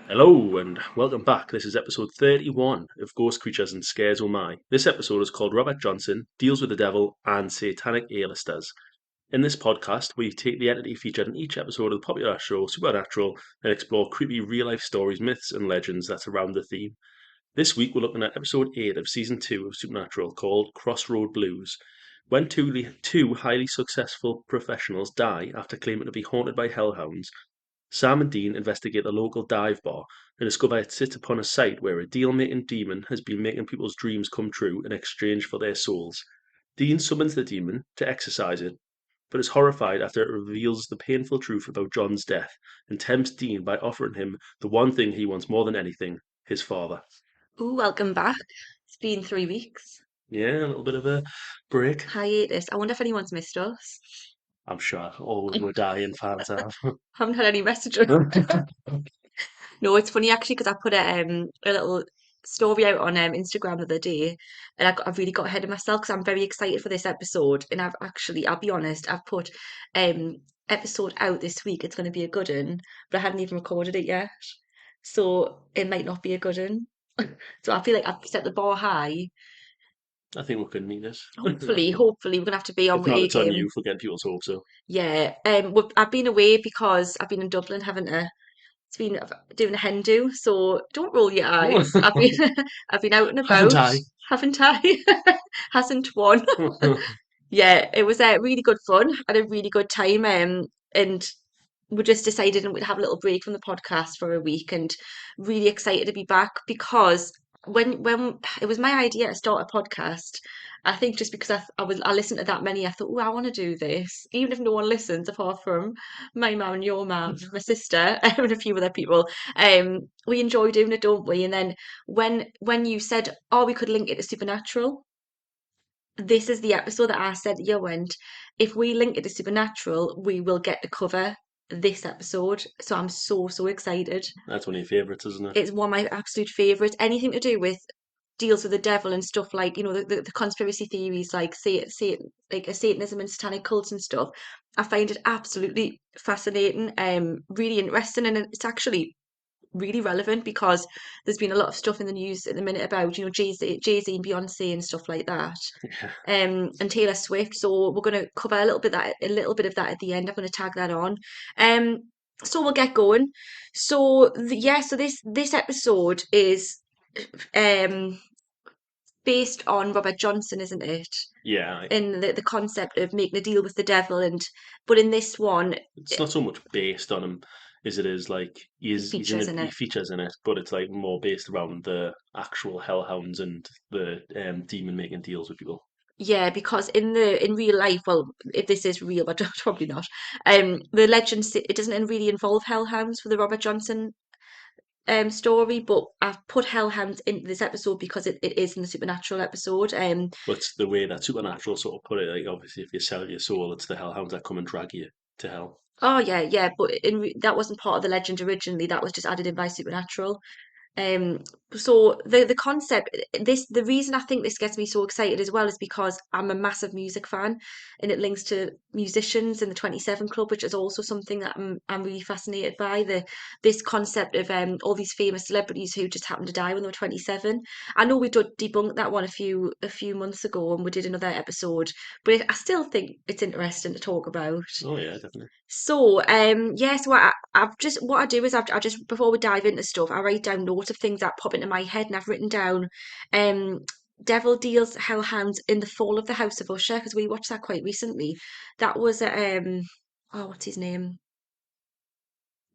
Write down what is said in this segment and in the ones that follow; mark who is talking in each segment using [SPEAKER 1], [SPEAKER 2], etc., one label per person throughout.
[SPEAKER 1] Hello and welcome back. This is episode 31 of Ghost Creatures and Scares Oh My. This episode is called Robert Johnson Deals with the Devil and Satanic A-listers. In this podcast, we take the entity featured in each episode of the popular show Supernatural and explore creepy real-life stories, myths and legends that surround the theme. This week we're looking at episode 8 of season 2 of Supernatural called Crossroad Blues. When two highly successful professionals die after claiming to be haunted by Hell Hounds, Sam and Dean investigate the local dive bar and discover it sits upon a site where a deal-making demon has been making people's dreams come true in exchange for their souls. Dean summons the demon to exorcise it, but is horrified after it reveals the painful truth about John's death and tempts Dean by offering him the one thing he wants more than anything, his father.
[SPEAKER 2] Ooh, welcome back. It's been 3 weeks.
[SPEAKER 1] Yeah, a little bit of a break.
[SPEAKER 2] Hiatus. I wonder if anyone's missed us.
[SPEAKER 1] I'm sure all of our dying fans have.
[SPEAKER 2] Haven't had any messages. No, it's funny actually because I put a little story out on Instagram the other day, and I really got ahead of myself because I'm very excited for this episode. And I'll be honest, I've put um episode out this week. It's going to be a good one, but I hadn't even recorded it yet, so it might not be a good one. So I feel like I've set the bar high.
[SPEAKER 1] I think we could meet this.
[SPEAKER 2] Hopefully, we're gonna have to be on
[SPEAKER 1] If
[SPEAKER 2] with
[SPEAKER 1] not,
[SPEAKER 2] A
[SPEAKER 1] it's on
[SPEAKER 2] game.
[SPEAKER 1] you for getting people's hopes up.
[SPEAKER 2] Yeah, I've been away because I've been in Dublin, haven't I? It's been doing a hen do, so don't roll your eyes. I've been I've been out and
[SPEAKER 1] Haven't
[SPEAKER 2] about,
[SPEAKER 1] I?
[SPEAKER 2] haven't I? Hasn't one? Yeah, it was really good fun. Had a really good time, and we just decided we'd have a little break from the podcast for a week, and really excited to be back because when it was my idea to start a podcast, I think just because I listened to that many, I thought, oh, I want to do this, even if no one listens apart from my mum and your mum, my sister, and a few other people. We enjoy doing it, don't we? And then when you said, oh, we could link it to Supernatural, this is the episode that I said, you went, if we link it to Supernatural, we will get to cover this episode. So I'm so excited.
[SPEAKER 1] That's one of your favourites, isn't it?
[SPEAKER 2] It's one of my absolute favourites. Anything to do with deals with the devil and stuff like, the conspiracy theories like like a Satanism and satanic cults and stuff. I find it absolutely fascinating, really interesting, and it's actually really relevant because there's been a lot of stuff in the news at the minute about, Jay-Z and Beyonce and stuff like that,
[SPEAKER 1] Yeah.
[SPEAKER 2] and Taylor Swift. So we're going to cover a little bit of that at the end. I'm going to tag that on. Um, so we'll get going. So this episode is um based on Robert Johnson, isn't it?
[SPEAKER 1] Yeah,
[SPEAKER 2] In the concept of making a deal with the devil, and but in this one,
[SPEAKER 1] it's not so much based on him as it is like
[SPEAKER 2] he
[SPEAKER 1] he's in
[SPEAKER 2] features
[SPEAKER 1] it,
[SPEAKER 2] in
[SPEAKER 1] he
[SPEAKER 2] it.
[SPEAKER 1] features in it, but it's like more based around the actual hellhounds and the demon making deals with people.
[SPEAKER 2] Yeah, because in real life, well, if this is real, but probably not. The legend it doesn't really involve hellhounds for the Robert Johnson story, but I've put hellhounds into this episode because it is in the supernatural episode.
[SPEAKER 1] But it's the way that Supernatural sort of put it, like obviously if you sell your soul, it's the hellhounds that come and drag you to hell.
[SPEAKER 2] Oh yeah, yeah, but that wasn't part of the legend originally. That was just added in by Supernatural. Um, so the concept, the reason I think this gets me so excited as well is because I'm a massive music fan, and it links to musicians in the 27 Club, which is also something that I'm really fascinated by. This concept of all these famous celebrities who just happened to die when they were 27. I know we did debunk that one a few months ago, and we did another episode, but I still think it's interesting to talk about.
[SPEAKER 1] Oh yeah, definitely.
[SPEAKER 2] I've just what I do is I just before we dive into stuff, I write down notes of things that pop into my head, and I've written down, um, Devil Deals Hellhounds in the Fall of the House of Usher because we watched that quite recently. That was oh, what's his name?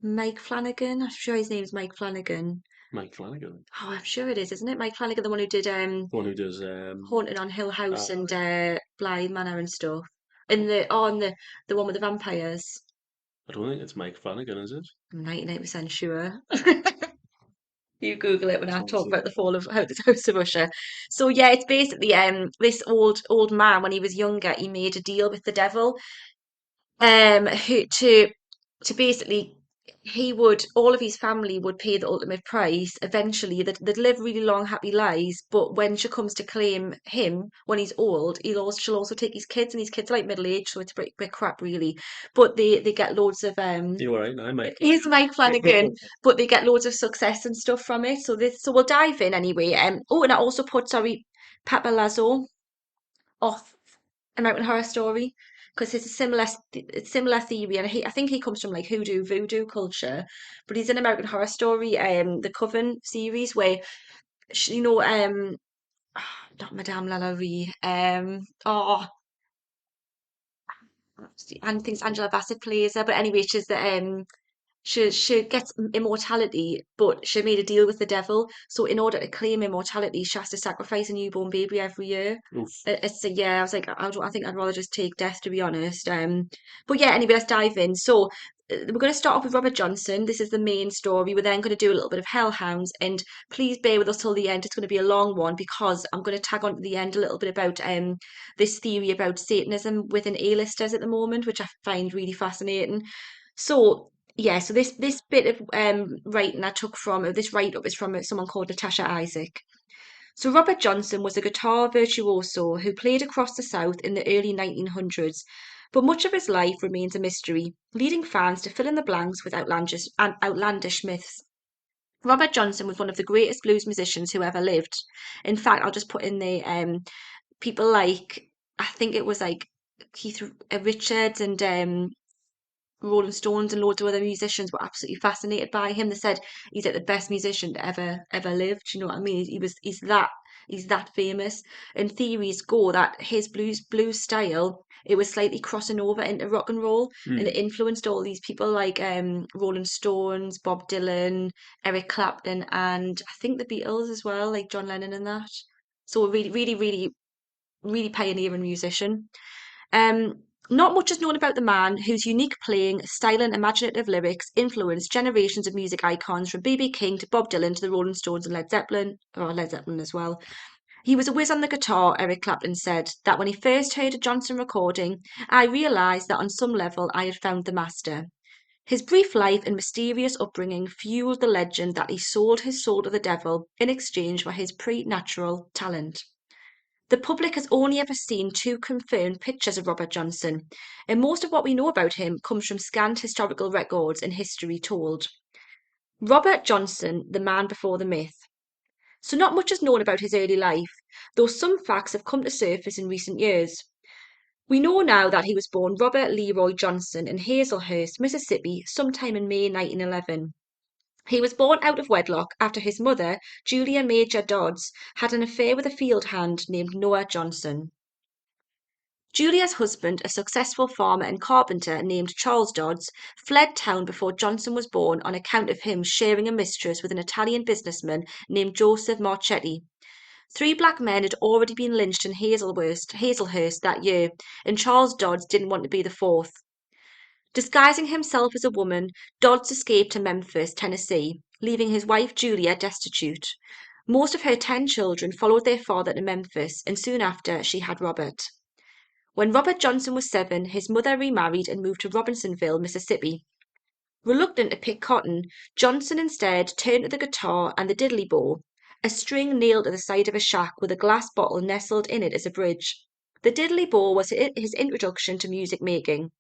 [SPEAKER 2] Mike Flanagan. I'm sure his name's Mike Flanagan.
[SPEAKER 1] Mike Flanagan,
[SPEAKER 2] Oh, I'm sure it is, isn't it? Mike Flanagan, the one who did
[SPEAKER 1] the one who does
[SPEAKER 2] Haunted on Hill House
[SPEAKER 1] uh,
[SPEAKER 2] and Bly Manor and stuff. And the one with the vampires.
[SPEAKER 1] I don't think it's Mike Flanagan, is it?
[SPEAKER 2] I'm 99% sure. You Google it when I
[SPEAKER 1] Sounds
[SPEAKER 2] talk about the fall of House of Usher. So yeah, it's basically this old man when he was younger, he made a deal with the devil who to basically all of his family would pay the ultimate price. Eventually, they'd live really long, happy lives. But when she comes to claim him when he's old, she'll also take his kids, and his kids are like middle aged, so it's a bit crap, really. But they get loads of
[SPEAKER 1] You all right now, Mike?
[SPEAKER 2] here's Mike Flanagan, but they get loads of success and stuff from it. So we'll dive in anyway. Oh, and I also put sorry, Papa Lazo off American Horror Story because it's a similar theory, and I think he comes from like hoodoo voodoo culture, but he's in American Horror Story, the Coven series where you know not Madame Lalaurie, I think Angela Bassett plays her, but anyway, she's the she gets immortality, but she made a deal with the devil. So in order to claim immortality, she has to sacrifice a newborn baby every year.
[SPEAKER 1] Oof.
[SPEAKER 2] Yeah, I was like, I think I'd rather just take death, to be honest. But yeah, anyway, let's dive in. So we're going to start off with Robert Johnson. This is the main story. We're then going to do a little bit of Hell Hounds, and please bear with us till the end. It's going to be a long one because I'm going to tag on to the end a little bit about this theory about Satanism within A-listers at the moment, which I find really fascinating. So yeah, so this bit of writing I took from this write up is from someone called Natasha Isaac. So Robert Johnson was a guitar virtuoso who played across the South in the early 1900s, but much of his life remains a mystery, leading fans to fill in the blanks with outlandish myths. Robert Johnson was one of the greatest blues musicians who ever lived. In fact, I'll just put in the people like I think it was like Keith Richards and Rolling Stones and loads of other musicians were absolutely fascinated by him. They said he's like the best musician that ever lived. You know what I mean? He's that famous. And theories go that his blues style it was slightly crossing over into rock and roll, and it
[SPEAKER 1] Hmm.
[SPEAKER 2] influenced all these people like Rolling Stones, Bob Dylan, Eric Clapton, and I think the Beatles as well, like John Lennon and that. So a really pioneering musician. Not much is known about the man whose unique playing, style, and imaginative lyrics influenced generations of music icons from B.B. King to Bob Dylan to the Rolling Stones and Led Zeppelin as well. He was a whiz on the guitar, Eric Clapton said, that when he first heard a Johnson recording, I realised that on some level I had found the master. His brief life and mysterious upbringing fueled the legend that he sold his soul to the devil in exchange for his preternatural talent. The public has only ever seen two confirmed pictures of Robert Johnson, and most of what we know about him comes from scant historical records and history told. Robert Johnson, the man before the myth. So, not much is known about his early life, though some facts have come to surface in recent years. We know now that he was born Robert Leroy Johnson in Hazelhurst, Mississippi, sometime in May 1911. He was born out of wedlock after his mother, Julia Major Dodds, had an affair with a field hand named Noah Johnson. Julia's husband, a successful farmer and carpenter named Charles Dodds, fled town before Johnson was born on account of him sharing a mistress with an Italian businessman named Joseph Marchetti. Three black men had already been lynched in Hazelhurst that year, and Charles Dodds didn't want to be the fourth. Disguising himself as a woman, Dodds escaped to Memphis, Tennessee, leaving his wife Julia destitute. Most of her 10 children followed their father to Memphis, and soon after she had Robert. When Robert Johnson was 7, his mother remarried and moved to Robinsonville, Mississippi. Reluctant to pick cotton, Johnson instead turned to the guitar and the diddley bow, a string nailed to the side of a shack with a glass bottle nestled in it as a bridge. The diddley bow was his introduction to music making.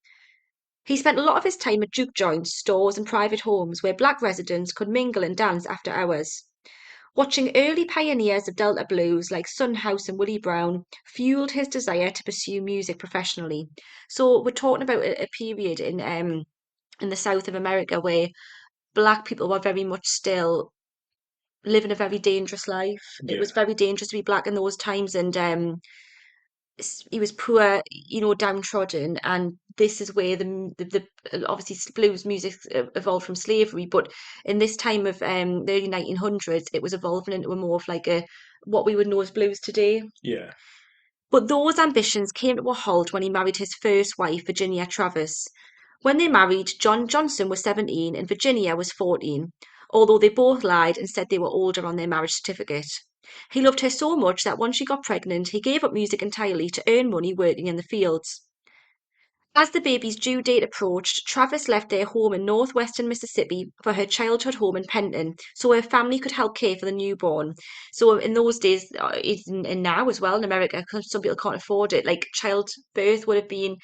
[SPEAKER 2] He spent a lot of his time at juke joints, stores, and private homes where black residents could mingle and dance after hours. Watching early pioneers of Delta blues like Son House and Willie Brown fueled his desire to pursue music professionally. So we're talking about a period in the South of America where black people were very much still living a very dangerous life. It
[SPEAKER 1] Yeah.
[SPEAKER 2] was very dangerous to be black in those times, and he was poor, downtrodden, and this is where the obviously blues music evolved from slavery, but in this time of the early 1900s, it was evolving into a more of like a what we would know as blues today.
[SPEAKER 1] Yeah.
[SPEAKER 2] But those ambitions came to a halt when he married his first wife, Virginia Travis. When they married, John Johnson was 17 and Virginia was 14, although they both lied and said they were older on their marriage certificate. He loved her so much that once she got pregnant, he gave up music entirely to earn money working in the fields. As the baby's due date approached, Travis left their home in northwestern Mississippi for her childhood home in Penton, so her family could help care for the newborn. So in those days, and now as well in America, 'cause some people can't afford it, like childbirth would have been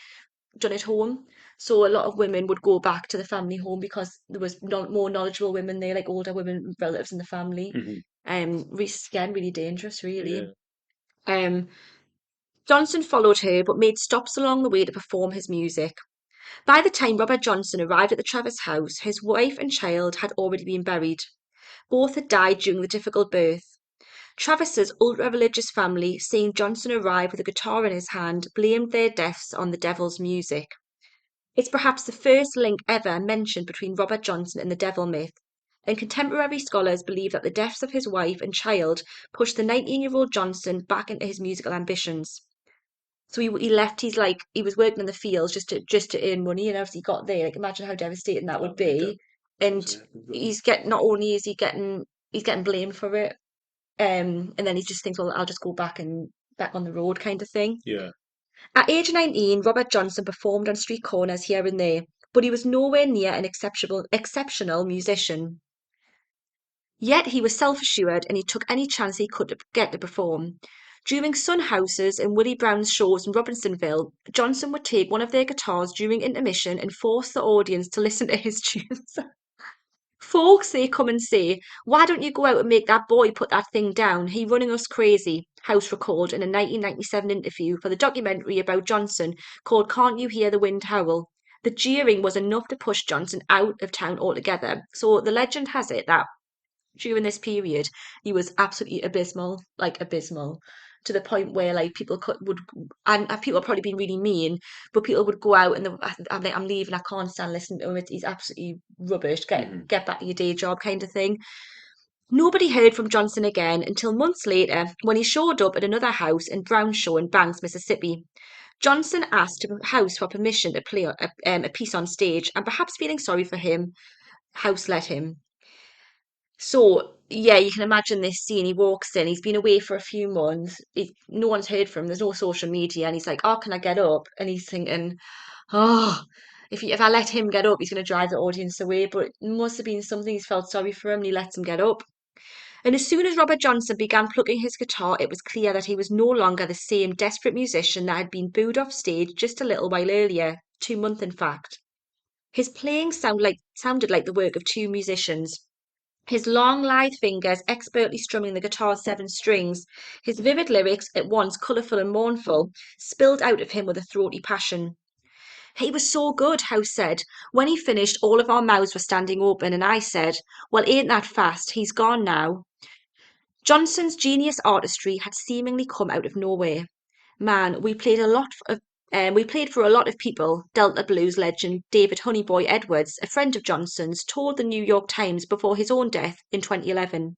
[SPEAKER 2] done at home. So a lot of women would go back to the family home because there was more knowledgeable women there, like older women relatives in the family.
[SPEAKER 1] Hmm.
[SPEAKER 2] Again, really dangerous, really.
[SPEAKER 1] Yeah.
[SPEAKER 2] Um, Johnson followed her, but made stops along the way to perform his music. By the time Robert Johnson arrived at the Travers house, his wife and child had already been buried. Both had died during the difficult birth. Travis's ultra-religious family, seeing Johnson arrive with a guitar in his hand, blamed their deaths on the devil's music. It's perhaps the first link ever mentioned between Robert Johnson and the devil myth, and contemporary scholars believe that the deaths of his wife and child pushed the 19-year-old Johnson back into his musical ambitions. So he left. He was working in the fields just to earn money, and as he got there, like imagine how devastating that would
[SPEAKER 1] That'd be
[SPEAKER 2] be. And
[SPEAKER 1] devastating.
[SPEAKER 2] he's get not only is he's getting blamed for it, and then he just thinks, well, I'll just go back on the road kind of thing.
[SPEAKER 1] Yeah.
[SPEAKER 2] At age 19, Robert Johnson performed on street corners here and there, but he was nowhere near an exceptional musician. Yet he was self-assured and he took any chance he could to get to perform. During Sun Houses and Willie Brown's shows in Robinsonville, Johnson would take one of their guitars during intermission and force the audience to listen to his tunes. Folks, they come and say, why don't you go out and make that boy put that thing down? He running us crazy, House recalled in a 1997 interview for the documentary about Johnson called Can't You Hear the Wind Howl? The jeering was enough to push Johnson out of town altogether. So the legend has it that during this period, he was absolutely abysmal, like abysmal, to the point where like people and people have probably been really mean, but people would go out and I'm like, I'm leaving, I can't stand listening to him. He's absolutely rubbish.
[SPEAKER 1] Hmm.
[SPEAKER 2] Get back to your day job, kind of thing. Nobody heard from Johnson again until months later when he showed up at another house in Brownshaw in Banks, Mississippi. Johnson asked the house for permission to play a piece on stage, and perhaps feeling sorry for him, house let him. So, yeah, you can imagine this scene. He walks in, he's been away for a few months. No one's heard from him, there's no social media. And he's like, oh, can I get up? And he's thinking, oh, if I let him get up, he's going to drive the audience away. But it must have been something he's felt sorry for him and he lets him get up. And as soon as Robert Johnson began plucking his guitar, it was clear that he was no longer the same desperate musician that had been booed off stage just a little while earlier, 2 months in fact. His playing sounded like the work of two musicians. His long, lithe fingers expertly strumming the guitar's seven strings, his vivid lyrics, at once colourful and mournful, spilled out of him with a throaty passion. He was so good, House said. When he finished, all of our mouths were standing open, and I said, well, ain't that fast? He's gone now. Johnson's genius artistry had seemingly come out of nowhere. Man, we played for a lot of people, Delta blues legend David Honeyboy Edwards, a friend of Johnson's, told the New York Times before his own death in 2011.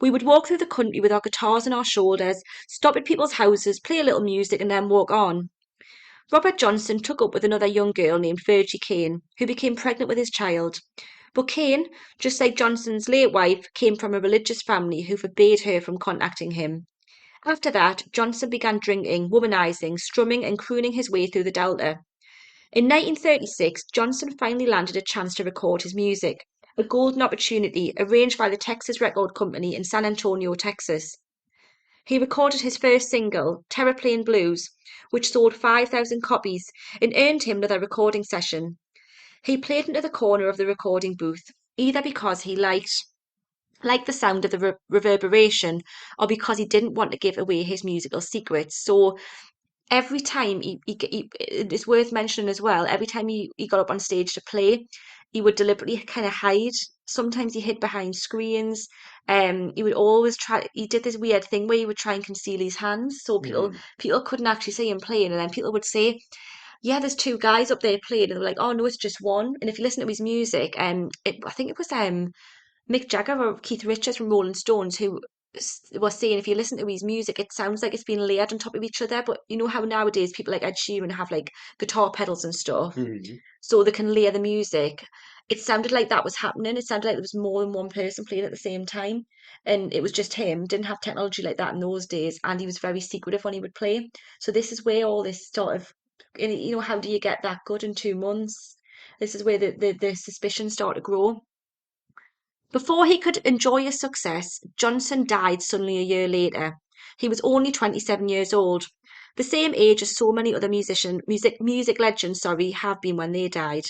[SPEAKER 2] We would walk through the country with our guitars on our shoulders, stop at people's houses, play a little music, and then walk on. Robert Johnson took up with another young girl named Virgie Kane, who became pregnant with his child. But Kane, just like Johnson's late wife, came from a religious family who forbade her from contacting him. After that, Johnson began drinking, womanizing, strumming, and crooning his way through the Delta. In 1936, Johnson finally landed a chance to record his music, a golden opportunity arranged by the Texas Record Company in San Antonio, Texas. He recorded his first single, Terraplane Blues, which sold 5,000 copies and earned him another recording session. He played into the corner of the recording booth, either because he liked the sound of the reverberation or because he didn't want to give away his musical secrets. So every time it's worth mentioning as well, every time he got up on stage to play, he would deliberately kind of hide. Sometimes he hid behind screens. He would always try. He did this weird thing where he would try and conceal his hands, so
[SPEAKER 1] Hmm.
[SPEAKER 2] people couldn't actually see him playing. And then people would say, "Yeah, there's two guys up there playing," and they're like, "Oh no, it's just one." And if you listen to his music, I think it was Mick Jagger or Keith Richards from Rolling Stones who was saying if you listen to his music, it sounds like it's been layered on top of each other. But you know how nowadays people like Ed Sheeran have like guitar pedals and stuff,
[SPEAKER 1] Hmm.
[SPEAKER 2] so they can layer the music. It sounded like that was happening. It sounded like there was more than one person playing at the same time, and it was just him. Didn't have technology like that in those days, and he was very secretive when he would play. So this is where all this sort of And, how do you get that good in 2 months? This is where the suspicions start to grow. Before he could enjoy his success, Johnson died suddenly a year later. He was only 27 years old, the same age as so many other music legends, sorry, have been when they died.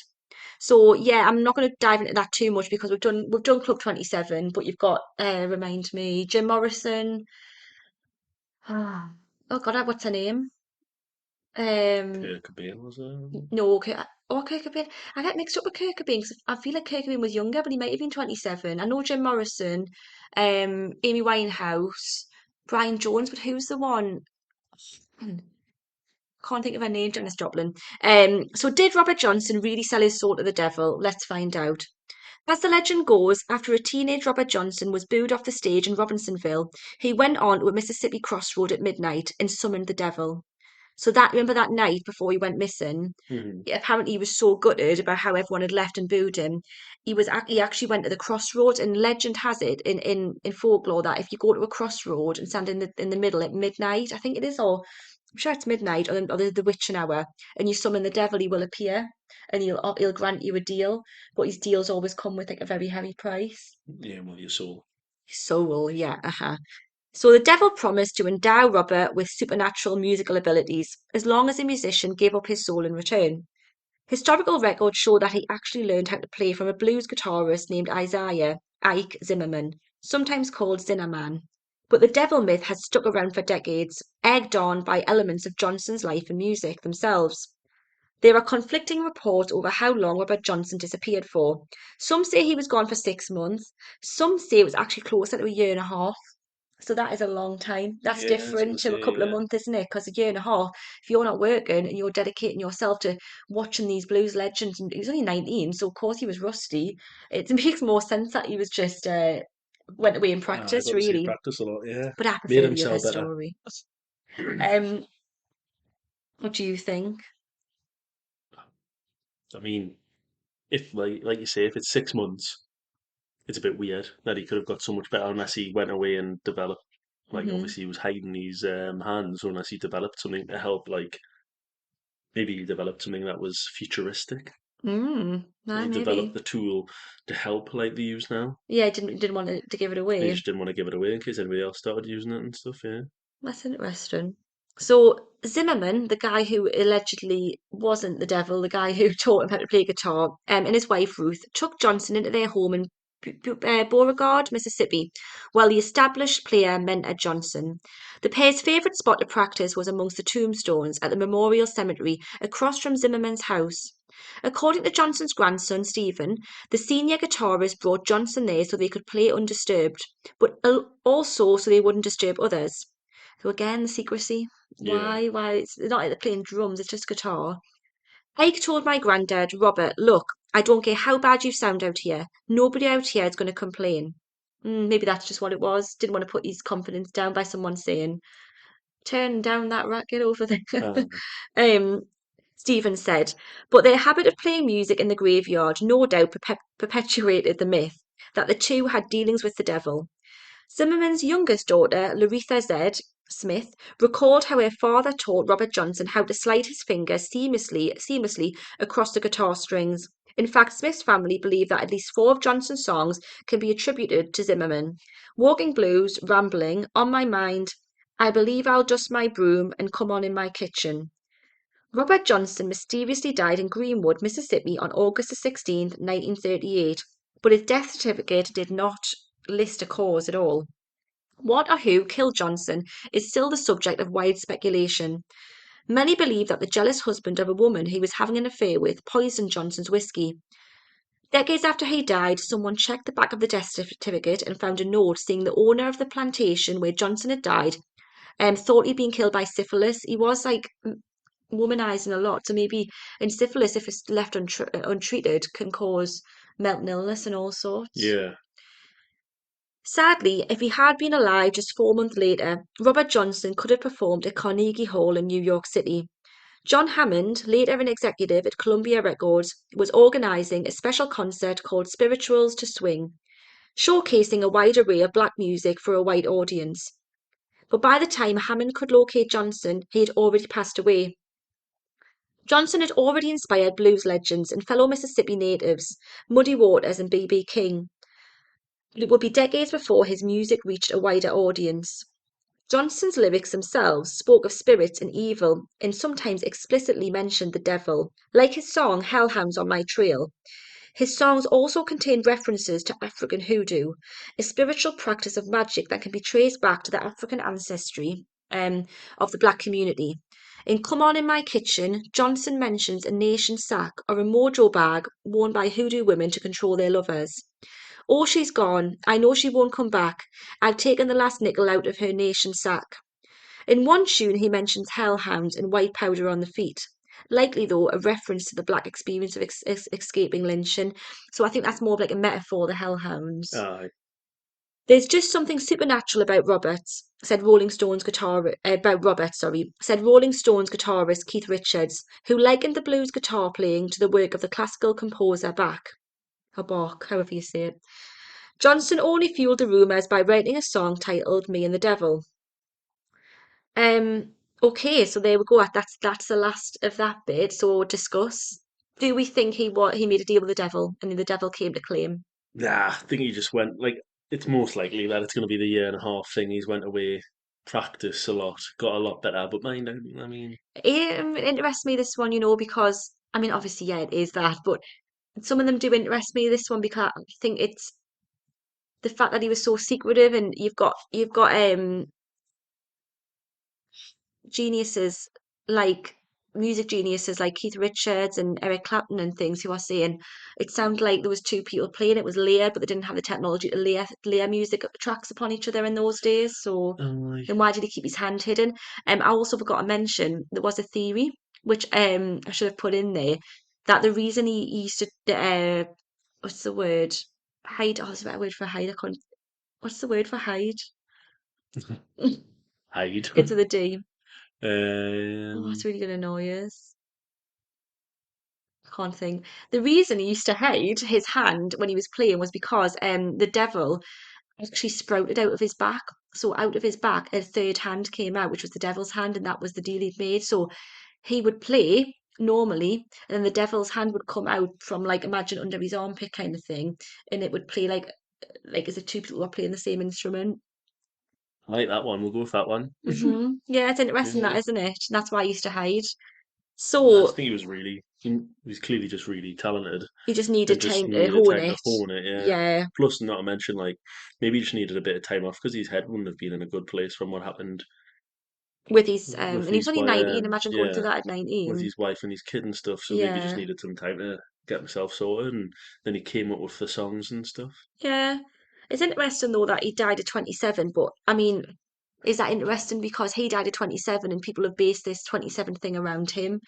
[SPEAKER 2] So yeah, I'm not going to dive into that too much because we've done Club 27, but you've got remind me, Jim Morrison. Oh God, what's her name? Um,
[SPEAKER 1] Kurt Cobain was it?
[SPEAKER 2] no, Kurt Cobain. I get mixed up with Kurt Cobain 'cause I feel like Kurt Cobain was younger, but he might have been 27. I know Jim Morrison, Amy Winehouse, Brian Jones, but who's the one? Hmm, Can't think of her name, Janis Joplin. So did Robert Johnson really sell his soul to the devil? Let's find out. As the legend goes, after a teenage Robert Johnson was booed off the stage in Robinsonville, he went on to a Mississippi crossroad at midnight and summoned the devil. So remember that night before he went missing?
[SPEAKER 1] Hmm.
[SPEAKER 2] Apparently he was so gutted about how everyone had left and booed him. He actually went to the crossroads, and legend has it in folklore that if you go to a crossroad and stand in the middle at midnight, I think it is, or I'm sure it's midnight or the witching hour, and you summon the devil, he will appear and he'll grant you a deal, but his deals always come with like a very heavy price.
[SPEAKER 1] Yeah, well, your soul.
[SPEAKER 2] Soul, yeah, uh-huh. So the devil promised to endow Robert with supernatural musical abilities as long as the musician gave up his soul in return. Historical records show that he actually learned how to play from a blues guitarist named Isaiah Ike Zimmerman, sometimes called Zinnerman. But the devil myth has stuck around for decades, egged on by elements of Johnson's life and music themselves. There are conflicting reports over how long Robert Johnson disappeared for. Some say he was gone for 6 months, some say it was actually closer to a year and a half. So that is a long time. That's
[SPEAKER 1] Yeah, I was gonna
[SPEAKER 2] different to a
[SPEAKER 1] say,
[SPEAKER 2] couple of
[SPEAKER 1] yeah.
[SPEAKER 2] months, isn't it? Because a year and a half, if you're not working and you're dedicating yourself to watching these blues legends, and he was only 19, so of course he was rusty. It makes more sense that he was just went away and
[SPEAKER 1] I
[SPEAKER 2] practiced,
[SPEAKER 1] got to say
[SPEAKER 2] really.
[SPEAKER 1] practice a lot, yeah.
[SPEAKER 2] But I
[SPEAKER 1] Made
[SPEAKER 2] prefer
[SPEAKER 1] him
[SPEAKER 2] the other
[SPEAKER 1] sell better.
[SPEAKER 2] story. Um, what do you think?
[SPEAKER 1] I mean, if like you say, if it's 6 months, it's a bit weird that he could have got so much better unless he went away and developed. Like
[SPEAKER 2] Hmm.
[SPEAKER 1] obviously he was hiding his hands, unless he developed something to help. Like maybe he developed something that was futuristic. He developed
[SPEAKER 2] Maybe.
[SPEAKER 1] the tool to help like they use now.
[SPEAKER 2] Yeah, I didn't want to give it
[SPEAKER 1] He
[SPEAKER 2] away.
[SPEAKER 1] just didn't want to give it away in case anybody else started using it and stuff. Yeah.
[SPEAKER 2] That's interesting. So Zimmerman, the guy who allegedly wasn't the devil, the guy who taught him how to play guitar, and his wife Ruth took Johnson into their home in Beauregard, Mississippi, while the established player mentored Johnson. The pair's favorite spot to practice was amongst the tombstones at the Memorial Cemetery across from Zimmerman's house. According to Johnson's grandson, Stephen, the senior guitarist brought Johnson there so they could play undisturbed, but also so they wouldn't disturb others. So again, the secrecy.
[SPEAKER 1] Yeah.
[SPEAKER 2] Why? It's not like they're playing drums, it's just guitar. Ike told my granddad, Robert, look, I don't care how bad you sound out here. Nobody out here is going to complain. Maybe that's just what it was. Didn't want to put his confidence down by someone saying, turn down that rat, get over there.
[SPEAKER 1] Um,
[SPEAKER 2] um, Stephen said, but their habit of playing music in the graveyard no doubt perpetuated the myth that the two had dealings with the devil. Zimmerman's youngest daughter, Laretha Z. Smith, recalled how her father taught Robert Johnson how to slide his fingers seamlessly across the guitar strings. In fact, Smith's family believe that at least four of Johnson's songs can be attributed to Zimmerman. Walking Blues, Rambling, On My Mind, I Believe I'll Dust My Broom, and Come On in My Kitchen. Robert Johnson mysteriously died in Greenwood, Mississippi on August 16, 1938, but his death certificate did not list a cause at all. What or who killed Johnson is still the subject of wide speculation. Many believe that the jealous husband of a woman he was having an affair with poisoned Johnson's whiskey. Decades after he died, someone checked the back of the death certificate and found a note saying the owner of the plantation where Johnson had died thought he'd been killed by syphilis. He was like womanizing a lot, so maybe and syphilis, if it's left untreated, can cause mental illness and all sorts.
[SPEAKER 1] yeah.
[SPEAKER 2] Sadly, if he had been alive just 4 months later, Robert Johnson could have performed at Carnegie Hall in New York City. John Hammond, later an executive at Columbia Records, was organizing a special concert called Spirituals to Swing, showcasing a wide array of black music for a white audience. But by the time Hammond could locate Johnson, he had already passed away. Johnson had already inspired blues legends and fellow Mississippi natives, Muddy Waters and B.B. King. But it would be decades before his music reached a wider audience. Johnson's lyrics themselves spoke of spirits and evil and sometimes explicitly mentioned the devil, like his song Hell Hounds on My Trail. His songs also contained references to African hoodoo, a spiritual practice of magic that can be traced back to the African ancestry of the black community. In Come On in My Kitchen, Johnson mentions a nation sack or a mojo bag worn by hoodoo women to control their lovers. Oh, she's gone. I know she won't come back. I've taken the last nickel out of her nation sack. In one tune, he mentions hellhounds and white powder on the feet. Likely, though, a reference to the black experience of escaping lynching. So I think that's more of like a metaphor, the hellhounds.
[SPEAKER 1] Aye.
[SPEAKER 2] There's just something supernatural about Roberts, said Rolling Stones guitar about Roberts, sorry, said Rolling Stones guitarist Keith Richards, who likened the blues guitar playing to the work of the classical composer Bach, or Bach, however you say it. Johnson only fueled the rumours by writing a song titled Me and the Devil. Um, okay, so there we go. That's the last of that bit. So discuss. Do we think he made a deal with the devil and then the devil came to claim?
[SPEAKER 1] Nah, I think he just went like it's most likely that it's going to be the year and a half thing. He's went away, practiced a lot, got a lot better. But mind, I mean,
[SPEAKER 2] It interests me this one, because I mean obviously yeah it is that, but some of them do interest me this one because I think it's the fact that he was so secretive and you've got geniuses like music geniuses like Keith Richards and Eric Clapton and things who are saying it sounded like there was two people playing it was layered, but they didn't have the technology to layer music tracks upon each other in those days. So
[SPEAKER 1] like,
[SPEAKER 2] then why did he keep his hand hidden? I also forgot to mention there was a theory which I should have put in there that the reason he used to what's the word hide? Oh, there's a better word for hide. I can't. What's the word for hide?
[SPEAKER 1] hide.
[SPEAKER 2] Into the D. Oh,
[SPEAKER 1] um,
[SPEAKER 2] it's really gonna annoy us. Can't think. The reason he used to hide his hand when he was playing was because the devil actually sprouted out of his back. So out of his back, a third hand came out, which was the devil's hand, and that was the deal he'd made. So he would play normally, and then the devil's hand would come out from like imagine under his armpit kind of thing, and it would play like as if two people were playing the same instrument.
[SPEAKER 1] I like that one. We'll go with that one.
[SPEAKER 2] Yeah, it's interesting that,
[SPEAKER 1] Yeah.
[SPEAKER 2] isn't it? And that's why I used to hide.
[SPEAKER 1] I just
[SPEAKER 2] So
[SPEAKER 1] think he was clearly just really talented
[SPEAKER 2] you just
[SPEAKER 1] and
[SPEAKER 2] needed
[SPEAKER 1] just
[SPEAKER 2] time to
[SPEAKER 1] needed
[SPEAKER 2] hone
[SPEAKER 1] time to
[SPEAKER 2] it.
[SPEAKER 1] hone it. Yeah.
[SPEAKER 2] Yeah.
[SPEAKER 1] Plus, not to mention, like maybe he just needed a bit of time off because his head wouldn't have been in a good place from what happened
[SPEAKER 2] With his
[SPEAKER 1] with
[SPEAKER 2] and he was
[SPEAKER 1] his
[SPEAKER 2] only
[SPEAKER 1] wife.
[SPEAKER 2] 19. Imagine going through
[SPEAKER 1] Yeah,
[SPEAKER 2] that at
[SPEAKER 1] with
[SPEAKER 2] 19.
[SPEAKER 1] his wife and his kid and stuff. So maybe he just
[SPEAKER 2] Yeah.
[SPEAKER 1] needed some time to get himself sorted, and then he came up with the songs and stuff.
[SPEAKER 2] Yeah. It's interesting though that he died at 27, but I mean, is that interesting because he died at 27 and people have based this 27 thing around him?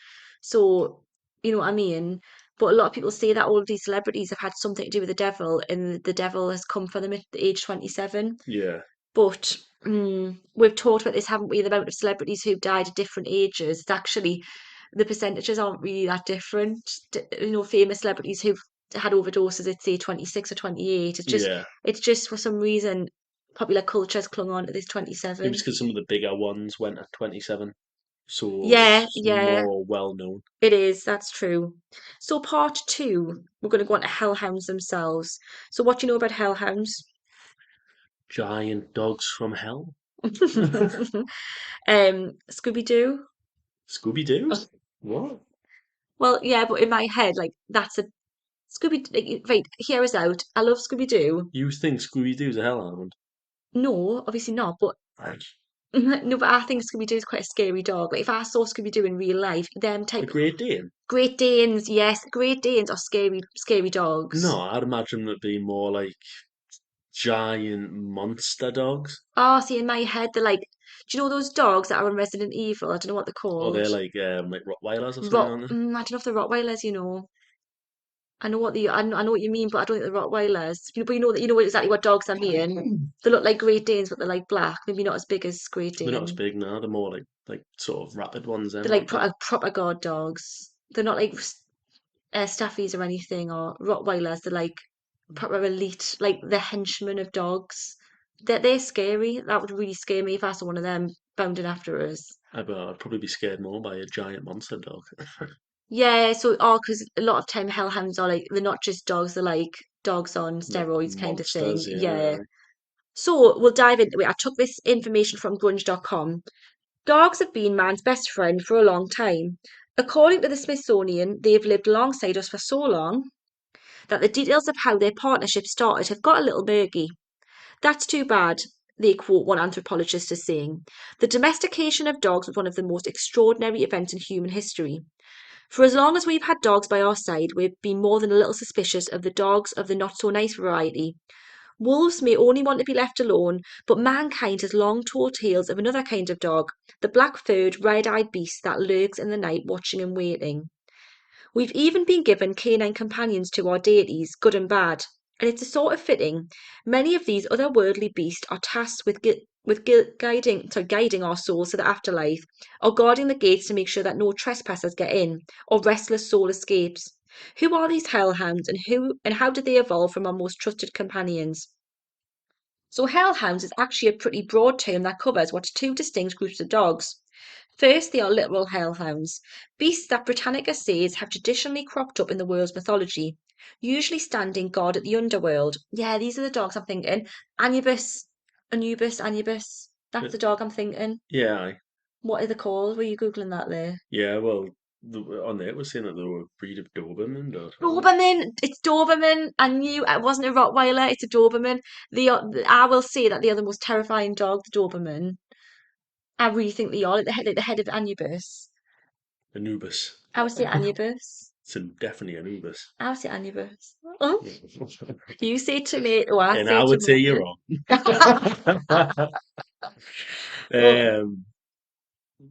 [SPEAKER 2] So, you know what I mean? But a lot of people say that all of these celebrities have had something to do with the devil and the devil has come for them at the age 27.
[SPEAKER 1] Yeah,
[SPEAKER 2] But we've talked about this, haven't we? The amount of celebrities who've died at different ages. It's actually, the percentages aren't really that different. Famous celebrities who've had overdoses at say 26 or 28.
[SPEAKER 1] yeah.
[SPEAKER 2] It's just for some reason popular culture has clung on to this
[SPEAKER 1] Maybe it's
[SPEAKER 2] 27.
[SPEAKER 1] because some of the bigger ones went at 27, so
[SPEAKER 2] Yeah,
[SPEAKER 1] it's
[SPEAKER 2] yeah,
[SPEAKER 1] more well known.
[SPEAKER 2] it is. That's true. So part two, we're going to go on to hellhounds themselves. So what do you know about hellhounds?
[SPEAKER 1] Giant dogs from hell.
[SPEAKER 2] Scooby-Doo.
[SPEAKER 1] Scooby Doo? What?
[SPEAKER 2] Well, yeah, but in my head, like that's a Scooby. Like, right, hear us out. I love Scooby Doo.
[SPEAKER 1] You think Scooby Doo's a hellhound?
[SPEAKER 2] No, obviously not. But
[SPEAKER 1] Right.
[SPEAKER 2] no, but I think Scooby Doo is quite a scary dog. Like if I saw Scooby Doo in real life, them
[SPEAKER 1] The
[SPEAKER 2] type
[SPEAKER 1] Great Dane?
[SPEAKER 2] Great Danes, yes, Great Danes are scary, scary dogs.
[SPEAKER 1] No, I'd imagine it'd be more like giant monster dogs.
[SPEAKER 2] Oh, see, in my head, they're like, do you know those dogs that are in Resident Evil? I don't know what they're
[SPEAKER 1] Or
[SPEAKER 2] called.
[SPEAKER 1] they're like Rottweilers or something, aren't they?
[SPEAKER 2] I don't know if they're Rottweilers. I know what you mean, but I don't think they're Rottweilers. But you know exactly what dogs I mean. They look like Great Danes, but they're like black. Maybe not as big as Great
[SPEAKER 1] They're not as
[SPEAKER 2] Dane.
[SPEAKER 1] big now. They're more like sort of rapid ones,
[SPEAKER 2] They're
[SPEAKER 1] then,
[SPEAKER 2] like
[SPEAKER 1] aren't they?
[SPEAKER 2] proper guard dogs. They're not like Staffies or anything or Rottweilers. They're like proper elite, like the henchmen of dogs. They're scary. That would really scare me if I saw one of them bounding after us.
[SPEAKER 1] I'd probably be scared more by a giant monster dog.
[SPEAKER 2] Yeah, so oh, because a lot of time hellhounds are like they're not just dogs, they're like dogs on
[SPEAKER 1] Like
[SPEAKER 2] steroids kind of thing.
[SPEAKER 1] monsters,
[SPEAKER 2] Yeah.
[SPEAKER 1] yeah.
[SPEAKER 2] So we'll dive into it. I took this information from grunge.com. Dogs have been man's best friend for a long time. According to the Smithsonian, they've lived alongside us for so long that the details of how their partnership started have got a little murky. That's too bad, they quote one anthropologist as saying. The domestication of dogs was one of the most extraordinary events in human history. For as long as we've had dogs by our side, we've been more than a little suspicious of the dogs of the not so nice variety. Wolves may only want to be left alone, but mankind has long told tales of another kind of dog, the black-furred, red-eyed beast that lurks in the night watching and waiting. We've even been given canine companions to our deities, good and bad, and it's a sort of fitting. Many of these otherworldly beasts are tasked with guiding our souls to the afterlife, or guarding the gates to make sure that no trespassers get in, or restless soul escapes. Who are these hellhounds, and how did they evolve from our most trusted companions? So hellhounds is actually a pretty broad term that covers what's two distinct groups of dogs. First, they are literal hellhounds, beasts that Britannica says have traditionally cropped up in the world's mythology, usually standing guard at the underworld. Yeah, these are the dogs I'm thinking. Anubis. That's the dog I'm thinking.
[SPEAKER 1] Yeah, aye.
[SPEAKER 2] What are they called? Were you Googling that there?
[SPEAKER 1] Yeah, well, on there it was saying that they were a breed of Doberman or something.
[SPEAKER 2] Doberman. It's Doberman. I knew it wasn't a Rottweiler. It's a Doberman. I will say that they are the most terrifying dog, the Doberman. I really think they are like the head of Anubis.
[SPEAKER 1] Anubis.
[SPEAKER 2] I would say Anubis.
[SPEAKER 1] It's definitely Anubis.
[SPEAKER 2] I would say Anubis. Oh, you say tomato, I
[SPEAKER 1] And
[SPEAKER 2] say
[SPEAKER 1] I would say you're
[SPEAKER 2] tomato.
[SPEAKER 1] wrong.
[SPEAKER 2] Well,
[SPEAKER 1] um,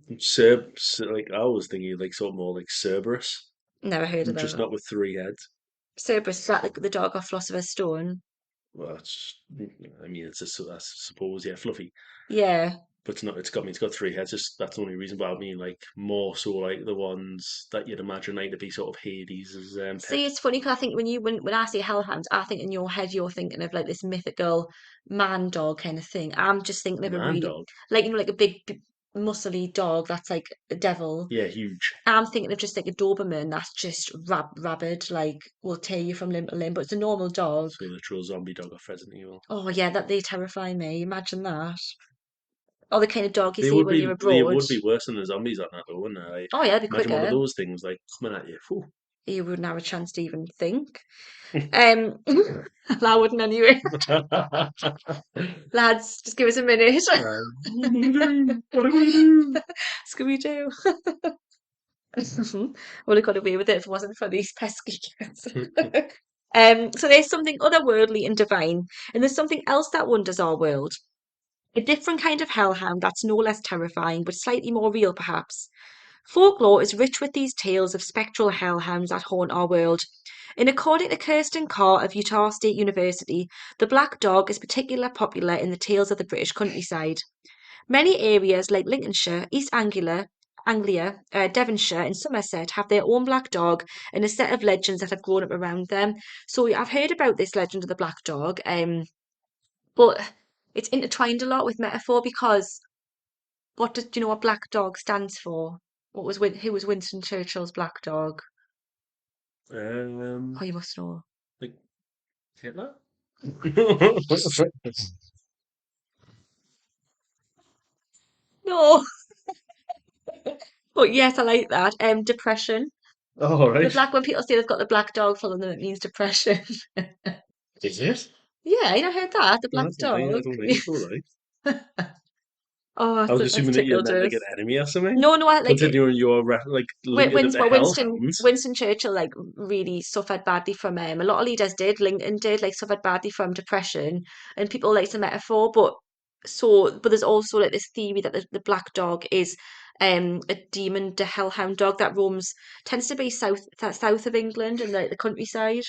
[SPEAKER 1] like I was thinking like something more like Cerberus,
[SPEAKER 2] never heard of
[SPEAKER 1] just
[SPEAKER 2] that.
[SPEAKER 1] not with three heads.
[SPEAKER 2] Cerberus, is that the dog off Philosopher's Stone?
[SPEAKER 1] Well, I mean, I suppose, yeah, fluffy,
[SPEAKER 2] Yeah.
[SPEAKER 1] but it's not. It's got three heads. Just that's the only reason. But I mean, like more so like the ones that you'd imagine like to be sort of Hades'
[SPEAKER 2] See,
[SPEAKER 1] pet.
[SPEAKER 2] it's funny because I think when I say hellhounds, I think in your head you're thinking of like this mythical man dog kind of thing. I'm just thinking of a
[SPEAKER 1] Man
[SPEAKER 2] really
[SPEAKER 1] dog,
[SPEAKER 2] like like a big muscly dog that's like a devil.
[SPEAKER 1] yeah, huge.
[SPEAKER 2] I'm thinking of just like a Doberman that's just rabid, like will tear you from limb to limb, but it's a normal dog.
[SPEAKER 1] So literal zombie dog of Resident Evil.
[SPEAKER 2] Oh yeah, that they terrify me. Imagine that. Or the kind of dog you see when you're
[SPEAKER 1] They
[SPEAKER 2] abroad.
[SPEAKER 1] would be worse than the zombies on that though, wouldn't they? Like,
[SPEAKER 2] Oh yeah, they'd be
[SPEAKER 1] imagine one of
[SPEAKER 2] quicker.
[SPEAKER 1] those things like coming at you. Phew.
[SPEAKER 2] You wouldn't have a chance to even think. Um, I wouldn't anyway. Lads, just give us a minute.
[SPEAKER 1] What are we gonna do? What are we gonna
[SPEAKER 2] Scooby Doo. Would have got away with it if it wasn't for these pesky kids.
[SPEAKER 1] do?
[SPEAKER 2] So there's something otherworldly and divine, and there's something else that wonders our world. A different kind of hellhound that's no less terrifying, but slightly more real, perhaps. Folklore is rich with these tales of spectral hellhounds that haunt our world. And according to Kirsten Carr of Utah State University, the black dog is particularly popular in the tales of the British countryside. Many areas like Lincolnshire, East Anglia, Devonshire, and Somerset have their own black dog and a set of legends that have grown up around them. So I've heard about this legend of the black dog, but it's intertwined a lot with metaphor because do you know what black dog stands for? Who was Winston Churchill's black dog? Oh,
[SPEAKER 1] Um,
[SPEAKER 2] you must know.
[SPEAKER 1] like Hitler?
[SPEAKER 2] No, but yes, I like that. Depression.
[SPEAKER 1] Oh, all
[SPEAKER 2] The
[SPEAKER 1] right.
[SPEAKER 2] black when people say they've got the black dog following them, it means depression.
[SPEAKER 1] Is it?
[SPEAKER 2] Yeah, you know, heard that the black
[SPEAKER 1] I
[SPEAKER 2] dog.
[SPEAKER 1] don't think so, like.
[SPEAKER 2] Oh,
[SPEAKER 1] I was
[SPEAKER 2] it's
[SPEAKER 1] assuming that you
[SPEAKER 2] tickled
[SPEAKER 1] meant like an
[SPEAKER 2] us.
[SPEAKER 1] enemy or something.
[SPEAKER 2] No, no, I like it.
[SPEAKER 1] Considering you're like linking it to
[SPEAKER 2] Well,
[SPEAKER 1] Hell Hounds.
[SPEAKER 2] Winston Churchill like really suffered badly from a lot of leaders did. Lincoln did like suffered badly from depression, and people like the metaphor. But there's also like this theory that the black dog is a demon, the hellhound dog that roams tends to be south of England and like the countryside.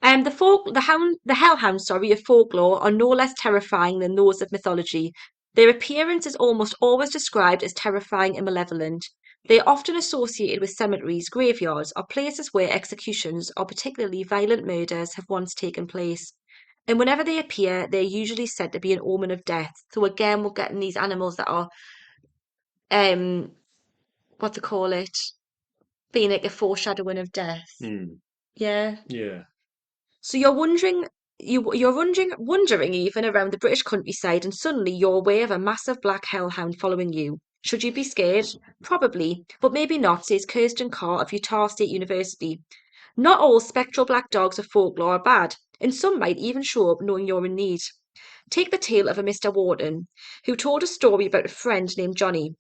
[SPEAKER 2] The hellhounds, sorry, of folklore are no less terrifying than those of mythology. Their appearance is almost always described as terrifying and malevolent. They are often associated with cemeteries, graveyards, or places where executions or particularly violent murders have once taken place. And whenever they appear, they're usually said to be an omen of death. So again, we're getting these animals that are what they call it. being like a foreshadowing of death.
[SPEAKER 1] Hmm.
[SPEAKER 2] Yeah.
[SPEAKER 1] Yeah.
[SPEAKER 2] So you're wandering even around the British countryside, and suddenly you're aware of a massive black hellhound following you. Should you be scared? Probably, but maybe not, says Kirsten Carr of Utah State University. Not all spectral black dogs of folklore are bad, and some might even show up knowing you're in need. Take the tale of a Mr. Wharton, who told a story about a friend named Johnny.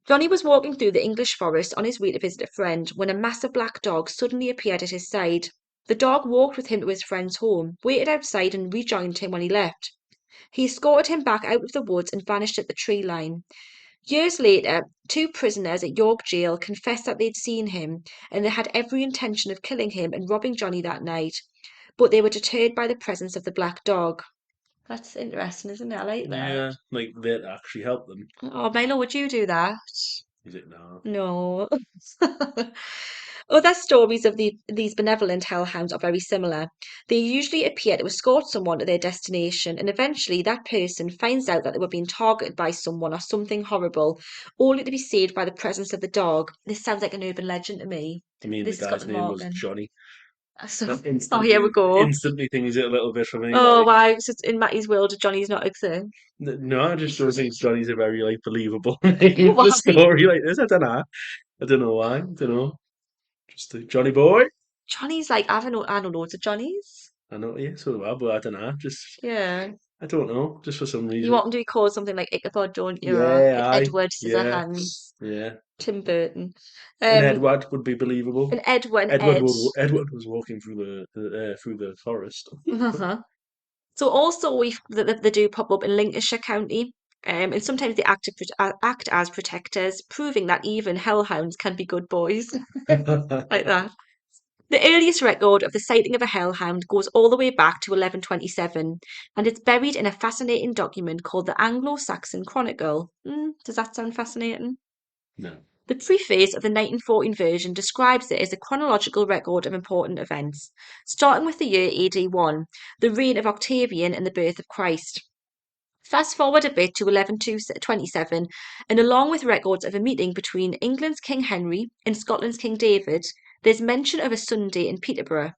[SPEAKER 2] Johnny was walking through the English forest on his way to visit a friend when a massive black dog suddenly appeared at his side. The dog walked with him to his friend's home, waited outside, and rejoined him when he left. He escorted him back out of the woods and vanished at the tree line. Years later, two prisoners at York Jail confessed that they'd seen him and they had every intention of killing him and robbing Johnny that night, but they were deterred by the presence of the black dog. That's interesting, isn't it? I like that.
[SPEAKER 1] Yeah. Like that actually helped them.
[SPEAKER 2] Oh, Milo, would you do that?
[SPEAKER 1] Is it now?
[SPEAKER 2] No. Other stories of these benevolent hellhounds are very similar. They usually appear to escort someone to their destination, and eventually that person finds out that they were being targeted by someone or something horrible, only to be saved by the presence of the dog. This sounds like an urban legend to me.
[SPEAKER 1] I mean, the
[SPEAKER 2] This has got
[SPEAKER 1] guy's
[SPEAKER 2] the
[SPEAKER 1] name was
[SPEAKER 2] marking.
[SPEAKER 1] Johnny.
[SPEAKER 2] So,
[SPEAKER 1] That
[SPEAKER 2] oh, here we go.
[SPEAKER 1] instantly things it a little bit for me.
[SPEAKER 2] Oh,
[SPEAKER 1] Like,
[SPEAKER 2] why? It's just in Matty's world, Johnny's not a thing.
[SPEAKER 1] no, I just don't think Johnny's a very like believable name for a
[SPEAKER 2] Why?
[SPEAKER 1] story like this. I don't know. I don't know why. I don't know. Just Johnny boy.
[SPEAKER 2] Johnny's like, I know loads of Johnnies.
[SPEAKER 1] I know, yeah, so do I, but I don't know. Just
[SPEAKER 2] Yeah.
[SPEAKER 1] I don't know. Just for some
[SPEAKER 2] You
[SPEAKER 1] reason.
[SPEAKER 2] want him to be called something like Ichabod, don't you? Or
[SPEAKER 1] Yeah,
[SPEAKER 2] like
[SPEAKER 1] aye,
[SPEAKER 2] Edward
[SPEAKER 1] yeah,
[SPEAKER 2] Scissorhands,
[SPEAKER 1] yeah.
[SPEAKER 2] Tim Burton.
[SPEAKER 1] And
[SPEAKER 2] Um,
[SPEAKER 1] Edward would be believable.
[SPEAKER 2] and Edwin
[SPEAKER 1] Edward
[SPEAKER 2] Ed.
[SPEAKER 1] would, Edward was walking through the forest.
[SPEAKER 2] Uh-huh. So also they do pop up in Lincolnshire County. And sometimes they act as protectors, proving that even hellhounds can be good boys, like that. The earliest record of the sighting of a hellhound goes all the way back to 1127, and it's buried in a fascinating document called the Anglo-Saxon Chronicle. Does that sound fascinating?
[SPEAKER 1] No.
[SPEAKER 2] The preface of the 1914 version describes it as a chronological record of important events, starting with the year AD 1, the reign of Octavian and the birth of Christ. Fast forward a bit to 1127, and along with records of a meeting between England's King Henry and Scotland's King David, there's mention of a Sunday in Peterborough.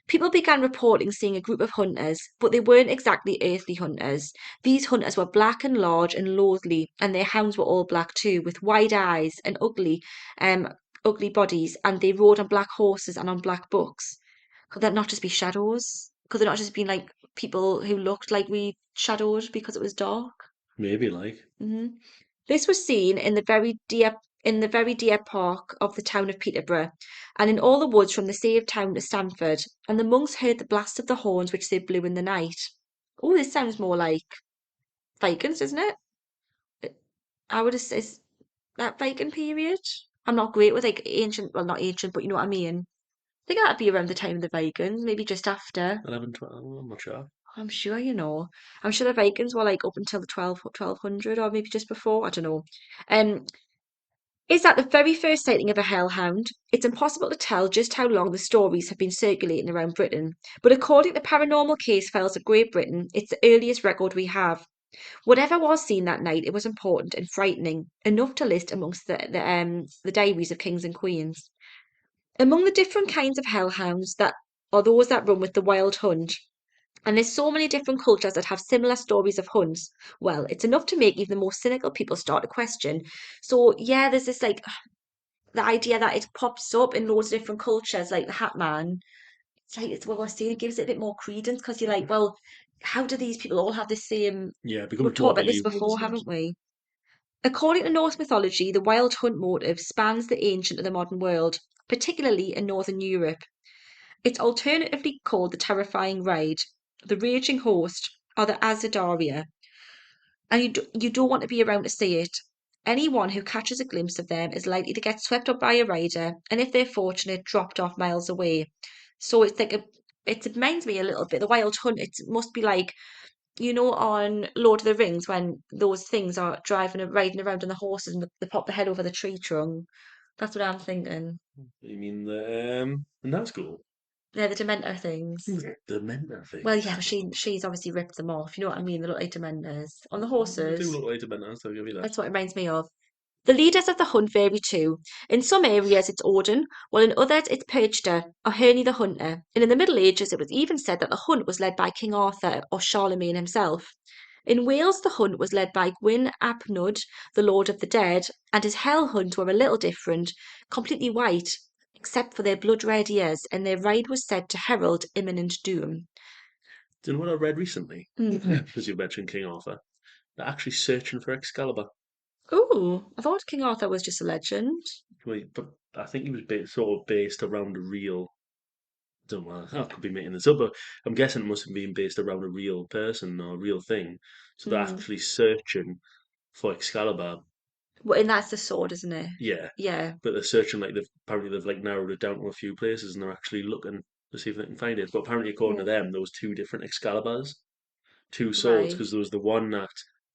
[SPEAKER 2] People began reporting seeing a group of hunters, but they weren't exactly earthly hunters. These hunters were black and large and loathly, and their hounds were all black too, with wide eyes and um, ugly bodies, and they rode on black horses and on black bucks. Could that not just be shadows? Could there not just been like people who looked like we shadowed because it was dark?
[SPEAKER 1] Maybe like.
[SPEAKER 2] hmm This was seen in the very deer park of the town of Peterborough, and in all the woods from the sea of town to Stamford, and the monks heard the blast of the horns which they blew in the night. Oh, this sounds more like Vikings, doesn't it? I would have said that Viking period. I'm not great with like ancient, well, not ancient, but you know what I mean. I think that'd be around the time of the Vikings, maybe just after.
[SPEAKER 1] 11, 12, I'm not sure.
[SPEAKER 2] I'm sure, you know. I'm sure the Vikings were like up until the 1200 or maybe just before. I don't know. Um, Is that the very first sighting of a hellhound? It's impossible to tell just how long the stories have been circulating around Britain, but according to paranormal case files of Great Britain, it's the earliest record we have. Whatever was seen that night, it was important and frightening, enough to list amongst the diaries of kings and queens. Among the different kinds of hellhounds that are those that run with the wild hunt, and there's so many different cultures that have similar stories of hunts. Well, it's enough to make even the most cynical people start to question. So yeah, there's this like the idea that it pops up in loads of different cultures, like the Hat Man. It's like it's what we're saying. It gives it a bit more credence because you're like, well, how do these people all have the same?
[SPEAKER 1] Yeah, it
[SPEAKER 2] We've
[SPEAKER 1] becomes more
[SPEAKER 2] talked about this
[SPEAKER 1] believable,
[SPEAKER 2] before,
[SPEAKER 1] doesn't it?
[SPEAKER 2] haven't we? According to Norse mythology, the wild hunt motive spans the ancient and the modern world, particularly in Northern Europe. It's alternatively called the terrifying ride, the raging host, or the Azidaria, and you don't want to be around to see it. Anyone who catches a glimpse of them is likely to get swept up by a rider, and if they're fortunate, dropped off miles away. So it's like it reminds me a little bit. The Wild Hunt. It must be like on Lord of the Rings when those things are riding around on the horses and they pop their head over the tree trunk. That's what I'm thinking.
[SPEAKER 1] You mean and that's cool.
[SPEAKER 2] They're the Dementor things.
[SPEAKER 1] The Mentor
[SPEAKER 2] Well, yeah,
[SPEAKER 1] things.
[SPEAKER 2] but she's obviously ripped them off. You know what I mean? They look like Dementors on the
[SPEAKER 1] They do
[SPEAKER 2] horses.
[SPEAKER 1] look like the Mentor, I'll give you that.
[SPEAKER 2] That's what it reminds me of. The leaders of the hunt vary too. In some areas it's Odin, while in others it's Perchta or Herne the Hunter, and in the Middle Ages it was even said that the hunt was led by King Arthur or Charlemagne himself. In Wales the hunt was led by Gwyn ap Nudd, the Lord of the Dead, and his hell hunt were a little different, completely white, except for their blood-red ears, and their ride was said to herald imminent doom.
[SPEAKER 1] Do you know what I read recently?
[SPEAKER 2] Mm.
[SPEAKER 1] Because you mentioned King Arthur. They're actually searching for Excalibur.
[SPEAKER 2] Ooh, I thought King Arthur was just a legend.
[SPEAKER 1] But I think he was sort of based around a real. Don't know. I could be making this up, but I'm guessing it must have been based around a real person or a real thing. So they're
[SPEAKER 2] Mm.
[SPEAKER 1] actually searching for Excalibur.
[SPEAKER 2] Well, and that's the sword, isn't it?
[SPEAKER 1] Yeah,
[SPEAKER 2] Yeah.
[SPEAKER 1] but they're searching like they've like narrowed it down to a few places, and they're actually looking to see if they can find it. But apparently, according to
[SPEAKER 2] Oh,
[SPEAKER 1] them, there was two different Excaliburs, two swords,
[SPEAKER 2] right.
[SPEAKER 1] because there was the one that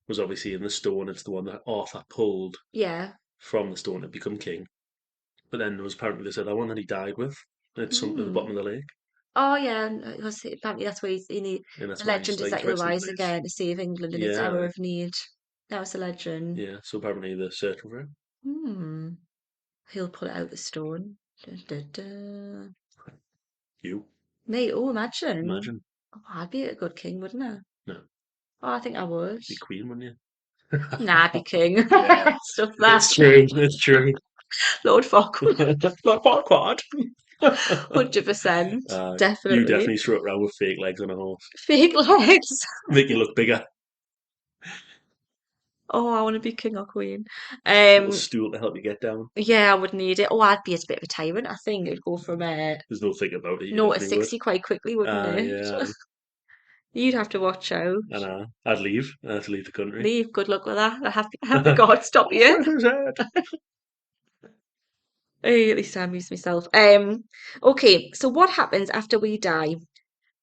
[SPEAKER 1] was obviously in the stone. It's the one that Arthur pulled
[SPEAKER 2] Yeah.
[SPEAKER 1] from the stone to become king. But then there was apparently they said that one that he died with. It sunk to the
[SPEAKER 2] Mm.
[SPEAKER 1] bottom of the lake,
[SPEAKER 2] Oh, yeah. Because apparently that's where
[SPEAKER 1] and
[SPEAKER 2] the
[SPEAKER 1] that's why he's
[SPEAKER 2] legend is
[SPEAKER 1] like
[SPEAKER 2] that he'll
[SPEAKER 1] twice in the
[SPEAKER 2] rise
[SPEAKER 1] place.
[SPEAKER 2] again to save England in its hour
[SPEAKER 1] Yeah,
[SPEAKER 2] of need. That was the legend.
[SPEAKER 1] yeah. So apparently they're searching for him.
[SPEAKER 2] Hmm. He'll pull it out the stone. Dun, dun, dun.
[SPEAKER 1] You
[SPEAKER 2] Mate, oh, imagine.
[SPEAKER 1] imagine?
[SPEAKER 2] Oh, I'd be a good king, wouldn't I?
[SPEAKER 1] No,
[SPEAKER 2] Oh, I think I would.
[SPEAKER 1] be queen, wouldn't
[SPEAKER 2] Nah, I'd be
[SPEAKER 1] you?
[SPEAKER 2] king.
[SPEAKER 1] Yeah,
[SPEAKER 2] Stuff that.
[SPEAKER 1] it's true. It's true.
[SPEAKER 2] Lord Farquaad.
[SPEAKER 1] Like quad.
[SPEAKER 2] 100%.
[SPEAKER 1] You
[SPEAKER 2] Definitely.
[SPEAKER 1] definitely strut around with fake legs on a horse.
[SPEAKER 2] Fake legs.
[SPEAKER 1] Make you look bigger.
[SPEAKER 2] Oh, I want to be king or queen.
[SPEAKER 1] Little
[SPEAKER 2] Um,
[SPEAKER 1] stool to help you get down.
[SPEAKER 2] yeah, I would need it. Oh, I'd be a bit of a tyrant. I think it'd go from
[SPEAKER 1] There's no thing about it. You
[SPEAKER 2] 0 to
[SPEAKER 1] definitely would.
[SPEAKER 2] 60 quite quickly, wouldn't it?
[SPEAKER 1] Yeah.
[SPEAKER 2] You'd have to watch out.
[SPEAKER 1] And I'd leave. I'd have to leave the country.
[SPEAKER 2] Leave. Good luck with that. I have the God stop
[SPEAKER 1] Off
[SPEAKER 2] you.
[SPEAKER 1] with his head.
[SPEAKER 2] Hey, at least I amused myself. Okay, so what happens after we die?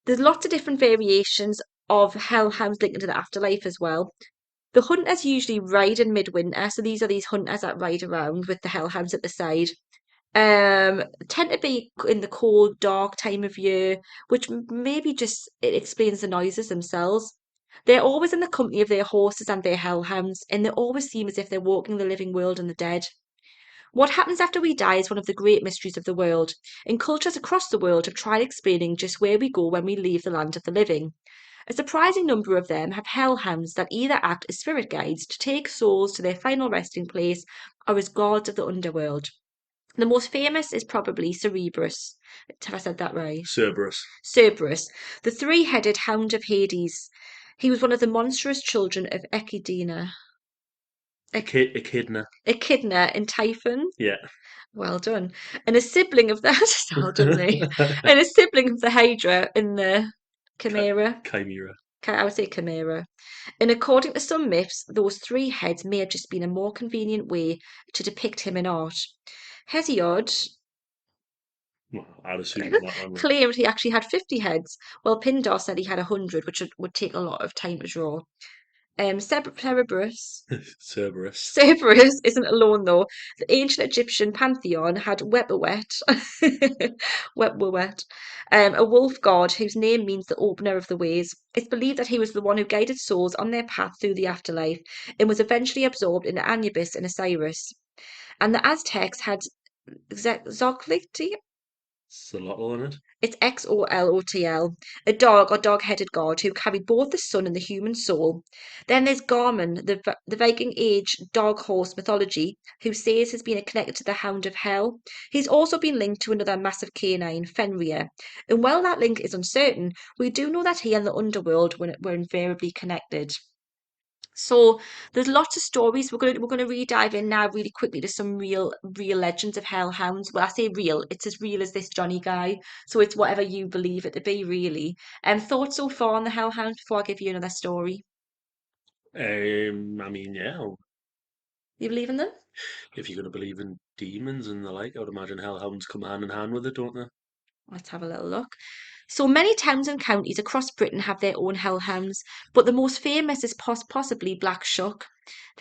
[SPEAKER 2] There's lots of different variations of hellhounds linked into the afterlife as well. The hunters usually ride in midwinter, so these hunters that ride around with the hellhounds at the side. Tend to be in the cold, dark time of year, which maybe just it explains the noises themselves. They're always in the company of their horses and their hellhounds, and they always seem as if they're walking the living world and the dead. What happens after we die is one of the great mysteries of the world, and cultures across the world have tried explaining just where we go when we leave the land of the living. A surprising number of them have hellhounds that either act as spirit guides to take souls to their final resting place or as guards of the underworld. The most famous is probably Cerebrus. Have I said that right?
[SPEAKER 1] Cerberus.
[SPEAKER 2] Cerberus, the three-headed hound of Hades. He was one of the monstrous children of
[SPEAKER 1] Echidna.
[SPEAKER 2] Echidna in Typhon.
[SPEAKER 1] Yeah.
[SPEAKER 2] Well done. And a sibling of that, well done me. And a sibling of the Hydra in the Chimera.
[SPEAKER 1] Chimera.
[SPEAKER 2] I would say Chimera. And according to some myths, those three heads may have just been a more convenient way to depict him in art. Hesiod
[SPEAKER 1] Well, I'd assume that one.
[SPEAKER 2] claimed he actually had 50 heads, while Pindar said he had 100, which would take a lot of time to draw. Cerberus
[SPEAKER 1] Cerberus.
[SPEAKER 2] Cerberus isn't alone though. The ancient Egyptian pantheon had Wepawet, Wepwawet, a wolf god whose name means the opener of the ways. It's believed that he was the one who guided souls on their path through the afterlife and was eventually absorbed into Anubis and Osiris. And the Aztecs had Zocliti,
[SPEAKER 1] Solotl in it.
[SPEAKER 2] it's Xolotl, a dog or dog-headed god who carried both the sun and the human soul. Then there's Garmin, the Viking Age dog horse mythology, who says has been connected to the Hound of Hell. He's also been linked to another massive canine, Fenrir. And while that link is uncertain, we do know that he and the underworld were invariably connected. So there's lots of stories. We're gonna really dive in now really quickly to some real legends of hellhounds. Well, I say real, it's as real as this Johnny guy. So it's whatever you believe it to be, really. Thoughts so far on the hellhounds before I give you another story.
[SPEAKER 1] I mean, yeah.
[SPEAKER 2] You believe in them?
[SPEAKER 1] If you're going to believe in demons and the like, I would imagine hellhounds come hand in hand with it, don't they?
[SPEAKER 2] Let's have a little look. So many towns and counties across Britain have their own hellhounds, but the most famous is possibly Black Shuck.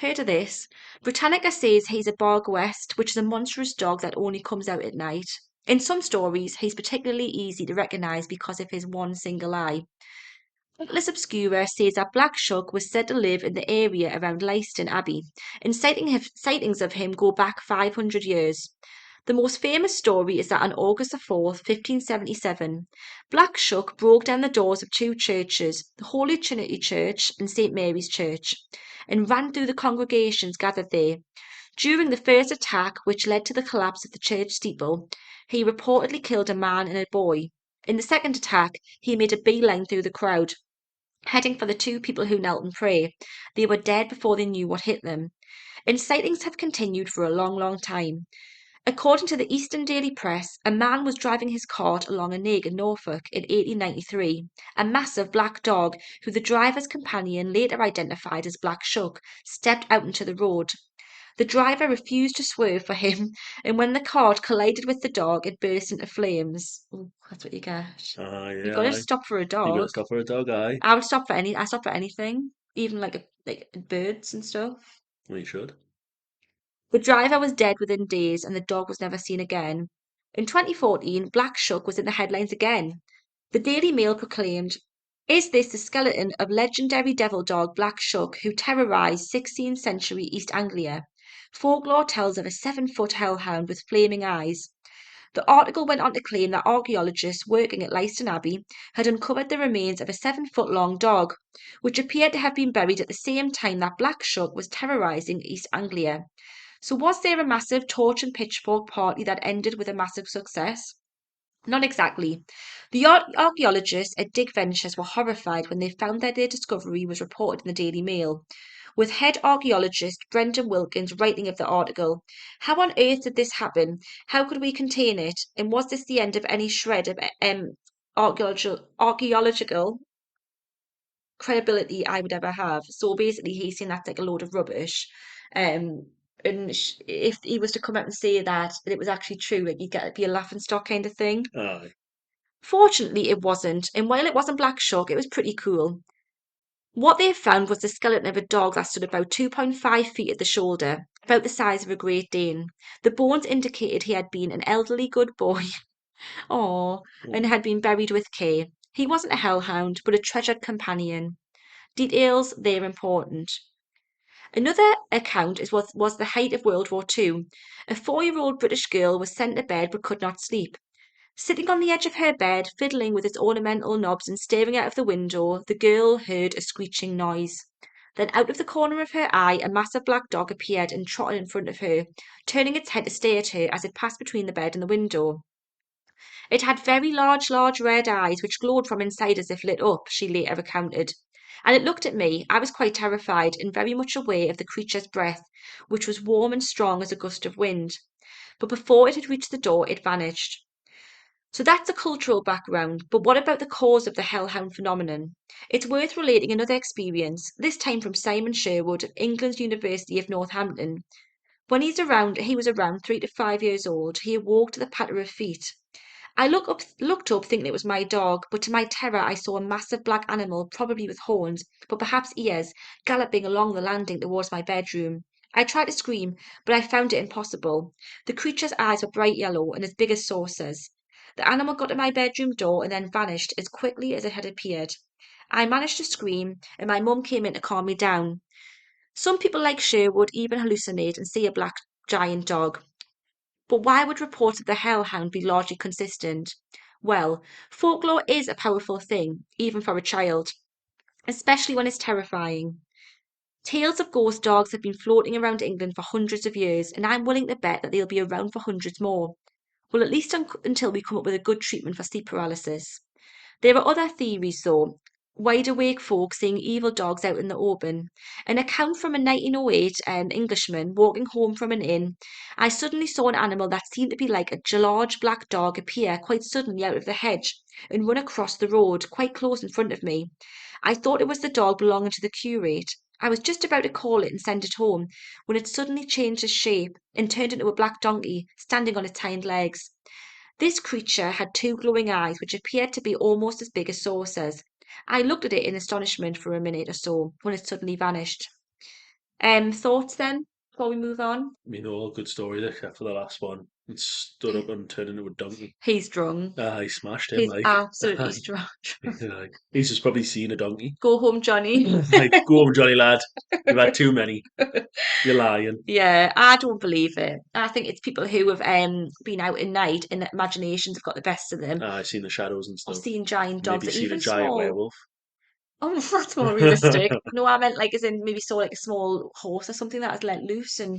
[SPEAKER 2] Heard of this? Britannica says he's a Bog West, which is a monstrous dog that only comes out at night. In some stories, he's particularly easy to recognise because of his one single eye. Atlas Obscura says that Black Shuck was said to live in the area around Leiston Abbey, and sightings of him go back 500 years. The most famous story is that on August the 4th, 1577, Black Shuck broke down the doors of two churches, the Holy Trinity Church and St Mary's Church, and ran through the congregations gathered there. During the first attack, which led to the collapse of the church steeple, he reportedly killed a man and a boy. In the second attack, he made a beeline through the crowd, heading for the two people who knelt in prayer. They were dead before they knew what hit them. And sightings have continued for a long, long time. According to the Eastern Daily Press, a man was driving his cart along a nig in Norfolk in 1893. A massive black dog, who the driver's companion later identified as Black Shuck, stepped out into the road. The driver refused to swerve for him, and when the cart collided with the dog, it burst into flames. Ooh, that's what you get. You
[SPEAKER 1] Yeah,
[SPEAKER 2] gotta
[SPEAKER 1] aye.
[SPEAKER 2] stop for a
[SPEAKER 1] You got to
[SPEAKER 2] dog.
[SPEAKER 1] stop for a dog, aye.
[SPEAKER 2] I would stop for any. I stop for anything, even like birds and stuff.
[SPEAKER 1] Well, you should.
[SPEAKER 2] The driver was dead within days, and the dog was never seen again. In 2014, Black Shuck was in the headlines again. The Daily Mail proclaimed, "Is this the skeleton of legendary devil dog Black Shuck who terrorised 16th century East Anglia? Folklore tells of a 7-foot hellhound with flaming eyes." The article went on to claim that archaeologists working at Leiston Abbey had uncovered the remains of a 7-foot long dog, which appeared to have been buried at the same time that Black Shuck was terrorising East Anglia. So, was there a massive torch and pitchfork party that ended with a massive success? Not exactly. The archaeologists at Dig Ventures were horrified when they found that their discovery was reported in the Daily Mail, with head archaeologist Brendan Wilkins writing of the article. How on earth did this happen? How could we contain it? And was this the end of any shred of archaeological credibility I would ever have? So basically, he's saying that's like a load of rubbish. Um, and if he was to come out and say that it was actually true, like you'd get be a laughing stock kind of thing.
[SPEAKER 1] Aye.
[SPEAKER 2] Fortunately, it wasn't, and while it wasn't Black Shuck, it was pretty cool. What they found was the skeleton of a dog that stood about 2.5 feet at the shoulder, about the size of a Great Dane. The bones indicated he had been an elderly good boy, oh,
[SPEAKER 1] Mm.
[SPEAKER 2] and had been buried with care. He wasn't a hellhound, but a treasured companion. Details, they're important. Another account was the height of World War II. A 4-year-old British girl was sent to bed but could not sleep. Sitting on the edge of her bed, fiddling with its ornamental knobs and staring out of the window, the girl heard a screeching noise. Then out of the corner of her eye, a massive black dog appeared and trotted in front of her, turning its head to stare at her as it passed between the bed and the window. It had very large red eyes which glowed from inside as if lit up, she later recounted. And it looked at me. I was quite terrified and very much aware of the creature's breath, which was warm and strong as a gust of wind. But before it had reached the door, it vanished. So that's the cultural background, but what about the cause of the hellhound phenomenon? It's worth relating another experience, this time from Simon Sherwood of England's University of Northampton. When he was around 3 to 5 years old, he awoke to the patter of feet. I looked up thinking it was my dog, but to my terror I saw a massive black animal, probably with horns, but perhaps ears, galloping along the landing towards my bedroom. I tried to scream, but I found it impossible. The creature's eyes were bright yellow and as big as saucers. The animal got to my bedroom door and then vanished as quickly as it had appeared. I managed to scream, and my mum came in to calm me down. Some people like Sherwood even hallucinate and see a black giant dog. But why would reports of the hellhound be largely consistent? Well, folklore is a powerful thing, even for a child, especially when it's terrifying. Tales of ghost dogs have been floating around England for hundreds of years, and I'm willing to bet that they'll be around for hundreds more. Well, at least until we come up with a good treatment for sleep paralysis. There are other theories, though. Wide awake folk seeing evil dogs out in the open. An account from a 1908 Englishman walking home from an inn. I suddenly saw an animal that seemed to be like a large black dog appear quite suddenly out of the hedge and run across the road quite close in front of me. I thought it was the dog belonging to the curate. I was just about to call it and send it home when it suddenly changed its shape and turned into a black donkey standing on its hind legs. This creature had two glowing eyes which appeared to be almost as big as saucers. I looked at it in astonishment for a minute or so when it suddenly vanished. Thoughts then, before we move on?
[SPEAKER 1] All good stories except for the last one. and stood up and turned into a donkey.
[SPEAKER 2] He's drunk.
[SPEAKER 1] Ah, he smashed him,
[SPEAKER 2] He's
[SPEAKER 1] like.
[SPEAKER 2] absolutely
[SPEAKER 1] Aye,
[SPEAKER 2] drunk.
[SPEAKER 1] aye. He's just probably seen a donkey.
[SPEAKER 2] Go home, Johnny.
[SPEAKER 1] Like, go on, Johnny lad. You've had too many. You're lying.
[SPEAKER 2] Yeah, I don't believe it. I think it's people who have been out at night and their imaginations have got the best of them,
[SPEAKER 1] Ah, I've seen the shadows and
[SPEAKER 2] or
[SPEAKER 1] stuff.
[SPEAKER 2] seen giant dogs,
[SPEAKER 1] Maybe
[SPEAKER 2] or
[SPEAKER 1] seen a
[SPEAKER 2] even
[SPEAKER 1] giant
[SPEAKER 2] small.
[SPEAKER 1] werewolf.
[SPEAKER 2] Oh, that's more realistic. No, I meant like as in maybe saw like a small horse or something that was let loose, and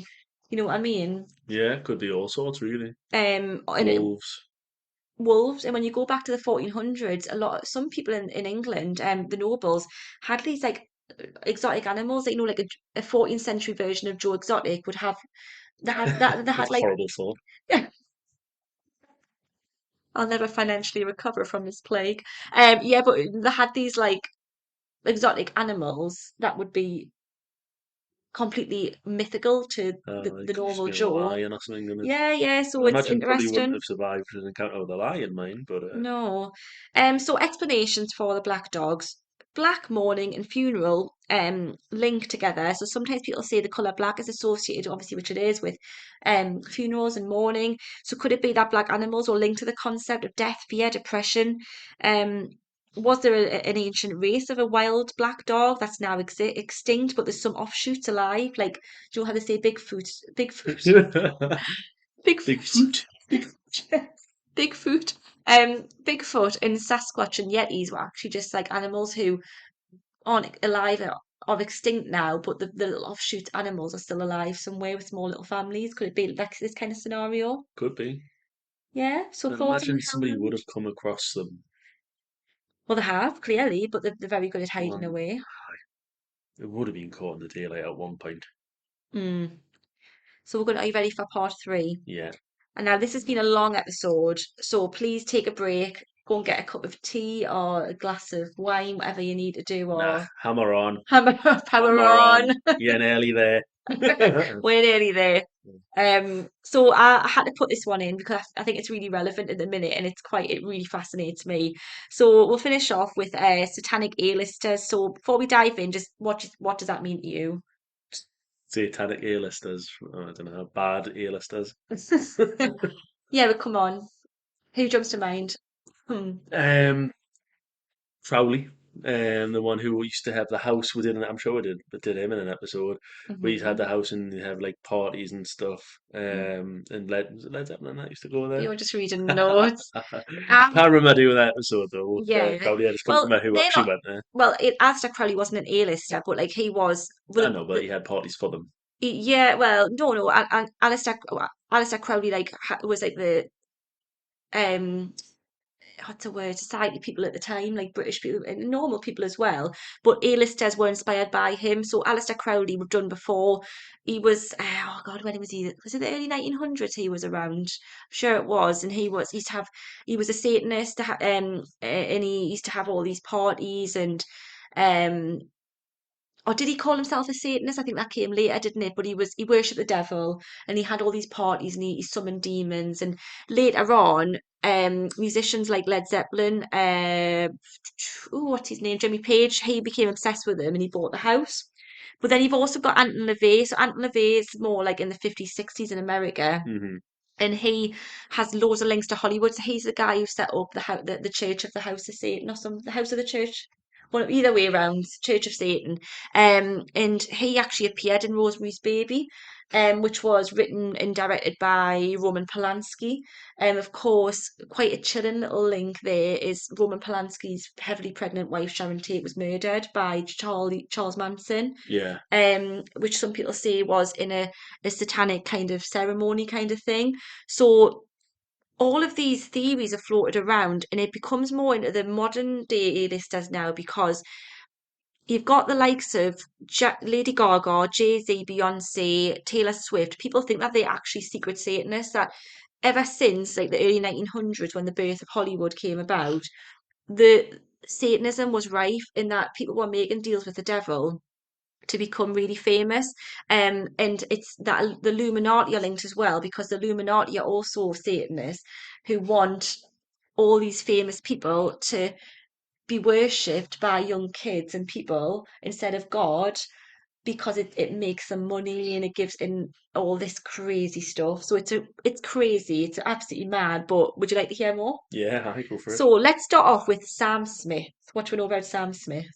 [SPEAKER 2] you know what I mean.
[SPEAKER 1] Yeah, could be all sorts, really.
[SPEAKER 2] And
[SPEAKER 1] Wolves.
[SPEAKER 2] wolves. And when you go back to the 1400s, some people in England, the nobles, had these like exotic animals. That, you know, like a 14th century version of Joe Exotic would have. They
[SPEAKER 1] That's
[SPEAKER 2] had
[SPEAKER 1] a
[SPEAKER 2] like
[SPEAKER 1] horrible thought.
[SPEAKER 2] I'll never financially recover from this plague. Yeah, but they had these like exotic animals that would be completely mythical to
[SPEAKER 1] It
[SPEAKER 2] the
[SPEAKER 1] could just
[SPEAKER 2] normal
[SPEAKER 1] be a
[SPEAKER 2] Joe.
[SPEAKER 1] lion or something. And
[SPEAKER 2] Yeah, yeah, so
[SPEAKER 1] I
[SPEAKER 2] it's
[SPEAKER 1] imagine probably wouldn't
[SPEAKER 2] interesting.
[SPEAKER 1] have survived an encounter with a lion, mine, but
[SPEAKER 2] No. So explanations for the black dogs. Black mourning and funeral link together. So sometimes people say the colour black is associated, obviously, which it is, with funerals and mourning. So could it be that black animals are linked to the concept of death, fear, depression? Um, was there an ancient race of a wild black dog that's now extinct, but there's some offshoots alive? Like, do you know how they say Bigfoot? Bigfoot? Bigfoot.
[SPEAKER 1] Bigfoot. Big.
[SPEAKER 2] Bigfoot. Bigfoot and Sasquatch and Yetis were actually just like animals who aren't alive or are extinct now, but the little offshoot animals are still alive somewhere with small little families. Could it be like this kind of scenario?
[SPEAKER 1] Could be.
[SPEAKER 2] Yeah. So
[SPEAKER 1] I
[SPEAKER 2] thoughts on
[SPEAKER 1] imagine
[SPEAKER 2] the Hell
[SPEAKER 1] somebody would
[SPEAKER 2] Hound?
[SPEAKER 1] have come across them.
[SPEAKER 2] Well, they have clearly, but they're very good at hiding
[SPEAKER 1] Well,
[SPEAKER 2] away.
[SPEAKER 1] it would have been caught in the daylight at one point.
[SPEAKER 2] Mm. So we're going. Are you ready for part three?
[SPEAKER 1] Yeah.
[SPEAKER 2] And now this has been a long episode, so please take a break. Go and get a cup of tea or a glass of wine, whatever you need to do,
[SPEAKER 1] Nah,
[SPEAKER 2] or
[SPEAKER 1] hammer on.
[SPEAKER 2] power
[SPEAKER 1] Hammer
[SPEAKER 2] on.
[SPEAKER 1] on. You're nearly there.
[SPEAKER 2] We're nearly there. So I had to put this one in because I think it's really relevant at the minute and it really fascinates me. So we'll finish off with satanic A-listers. So before we dive in, just what does that mean to you?
[SPEAKER 1] Satanic A-listers. I don't know. Bad A-listers.
[SPEAKER 2] Yeah, but come on. Who jumps to mind? Hmm.
[SPEAKER 1] um, Crowley, the one who used to have the house within it. I'm sure we did him in an episode. Where he's had
[SPEAKER 2] Hmm.
[SPEAKER 1] the house and they have like parties and stuff. And was it Led Zeppelin that used to go there?
[SPEAKER 2] You're just reading notes.
[SPEAKER 1] Can't remember doing that episode though.
[SPEAKER 2] Yeah.
[SPEAKER 1] Crowley, I just couldn't
[SPEAKER 2] Well,
[SPEAKER 1] remember who
[SPEAKER 2] they're
[SPEAKER 1] actually
[SPEAKER 2] not.
[SPEAKER 1] went there.
[SPEAKER 2] Well, Alistair Crowley wasn't an A-lister, but like he was.
[SPEAKER 1] I
[SPEAKER 2] Well,
[SPEAKER 1] know, but he had parties for them.
[SPEAKER 2] yeah. Well, no. Alistair Crowley was like the um what's the word, society people at the time, like British people and normal people as well. But A-listers were inspired by him. So Alistair Crowley was done before. He was, oh God, when was he? Was it the early 1900s he was around? I'm sure it was. And he was a Satanist, and he used to have all these parties and, um, or did he call himself a Satanist? I think that came later, didn't it? But he worshipped the devil and he had all these parties and he summoned demons. And later on, musicians like Led Zeppelin, what's his name? Jimmy Page, he became obsessed with him and he bought the house. But then you've also got Anton LaVey. So Anton LaVey is more like in the 50s, 60s in America
[SPEAKER 1] Hmm.
[SPEAKER 2] and he has loads of links to Hollywood. So he's the guy who set up the Church of the House of Satan or some the House of the Church. Well, either way around, Church of Satan. And he actually appeared in Rosemary's Baby, which was written and directed by Roman Polanski. Of course, quite a chilling little link there is Roman Polanski's heavily pregnant wife Sharon Tate was murdered by Charles Manson,
[SPEAKER 1] Yeah.
[SPEAKER 2] which some people say was in a satanic kind of ceremony kind of thing. So all of these theories are floated around, and it becomes more into the modern day A-listers now because you've got the likes of Lady Gaga, Jay-Z, Beyonce, Taylor Swift. People think that they're actually secret Satanists. That ever since like the early 1900s, when the birth of Hollywood came about, the Satanism was rife in that people were making deals with the devil to become really famous. And it's that the Illuminati are linked as well because the Illuminati are also Satanists who want all these famous people to be worshipped by young kids and people instead of God because it makes them money and it gives in all this crazy stuff. So it's crazy, it's absolutely mad. But would you like to hear more?
[SPEAKER 1] Yeah, I go for it.
[SPEAKER 2] So let's start off with Sam Smith. What do we know about Sam Smith?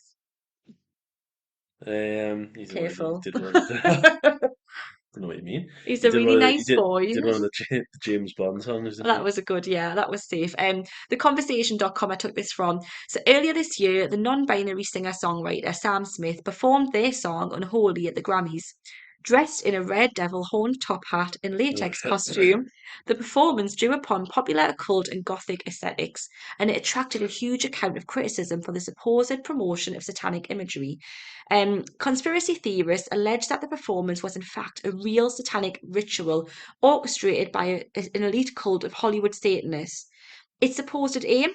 [SPEAKER 1] He did one. He
[SPEAKER 2] Careful.
[SPEAKER 1] did one. Don't know what you mean.
[SPEAKER 2] He's
[SPEAKER 1] He
[SPEAKER 2] a
[SPEAKER 1] did
[SPEAKER 2] really
[SPEAKER 1] one. He
[SPEAKER 2] nice
[SPEAKER 1] did. He
[SPEAKER 2] boy.
[SPEAKER 1] did one of the James Bond songs, didn't
[SPEAKER 2] That
[SPEAKER 1] he?
[SPEAKER 2] was a good, yeah, that was safe. TheConversation.com I took this from. So earlier this year, the non-binary singer-songwriter Sam Smith performed their song Unholy at the Grammys. Dressed in a red devil horned top hat and latex costume, the performance drew upon popular occult and gothic aesthetics, and it attracted a huge amount of criticism for the supposed promotion of satanic imagery. Conspiracy theorists allege that the performance was in fact a real satanic ritual orchestrated by an elite cult of Hollywood Satanists. Its supposed aim?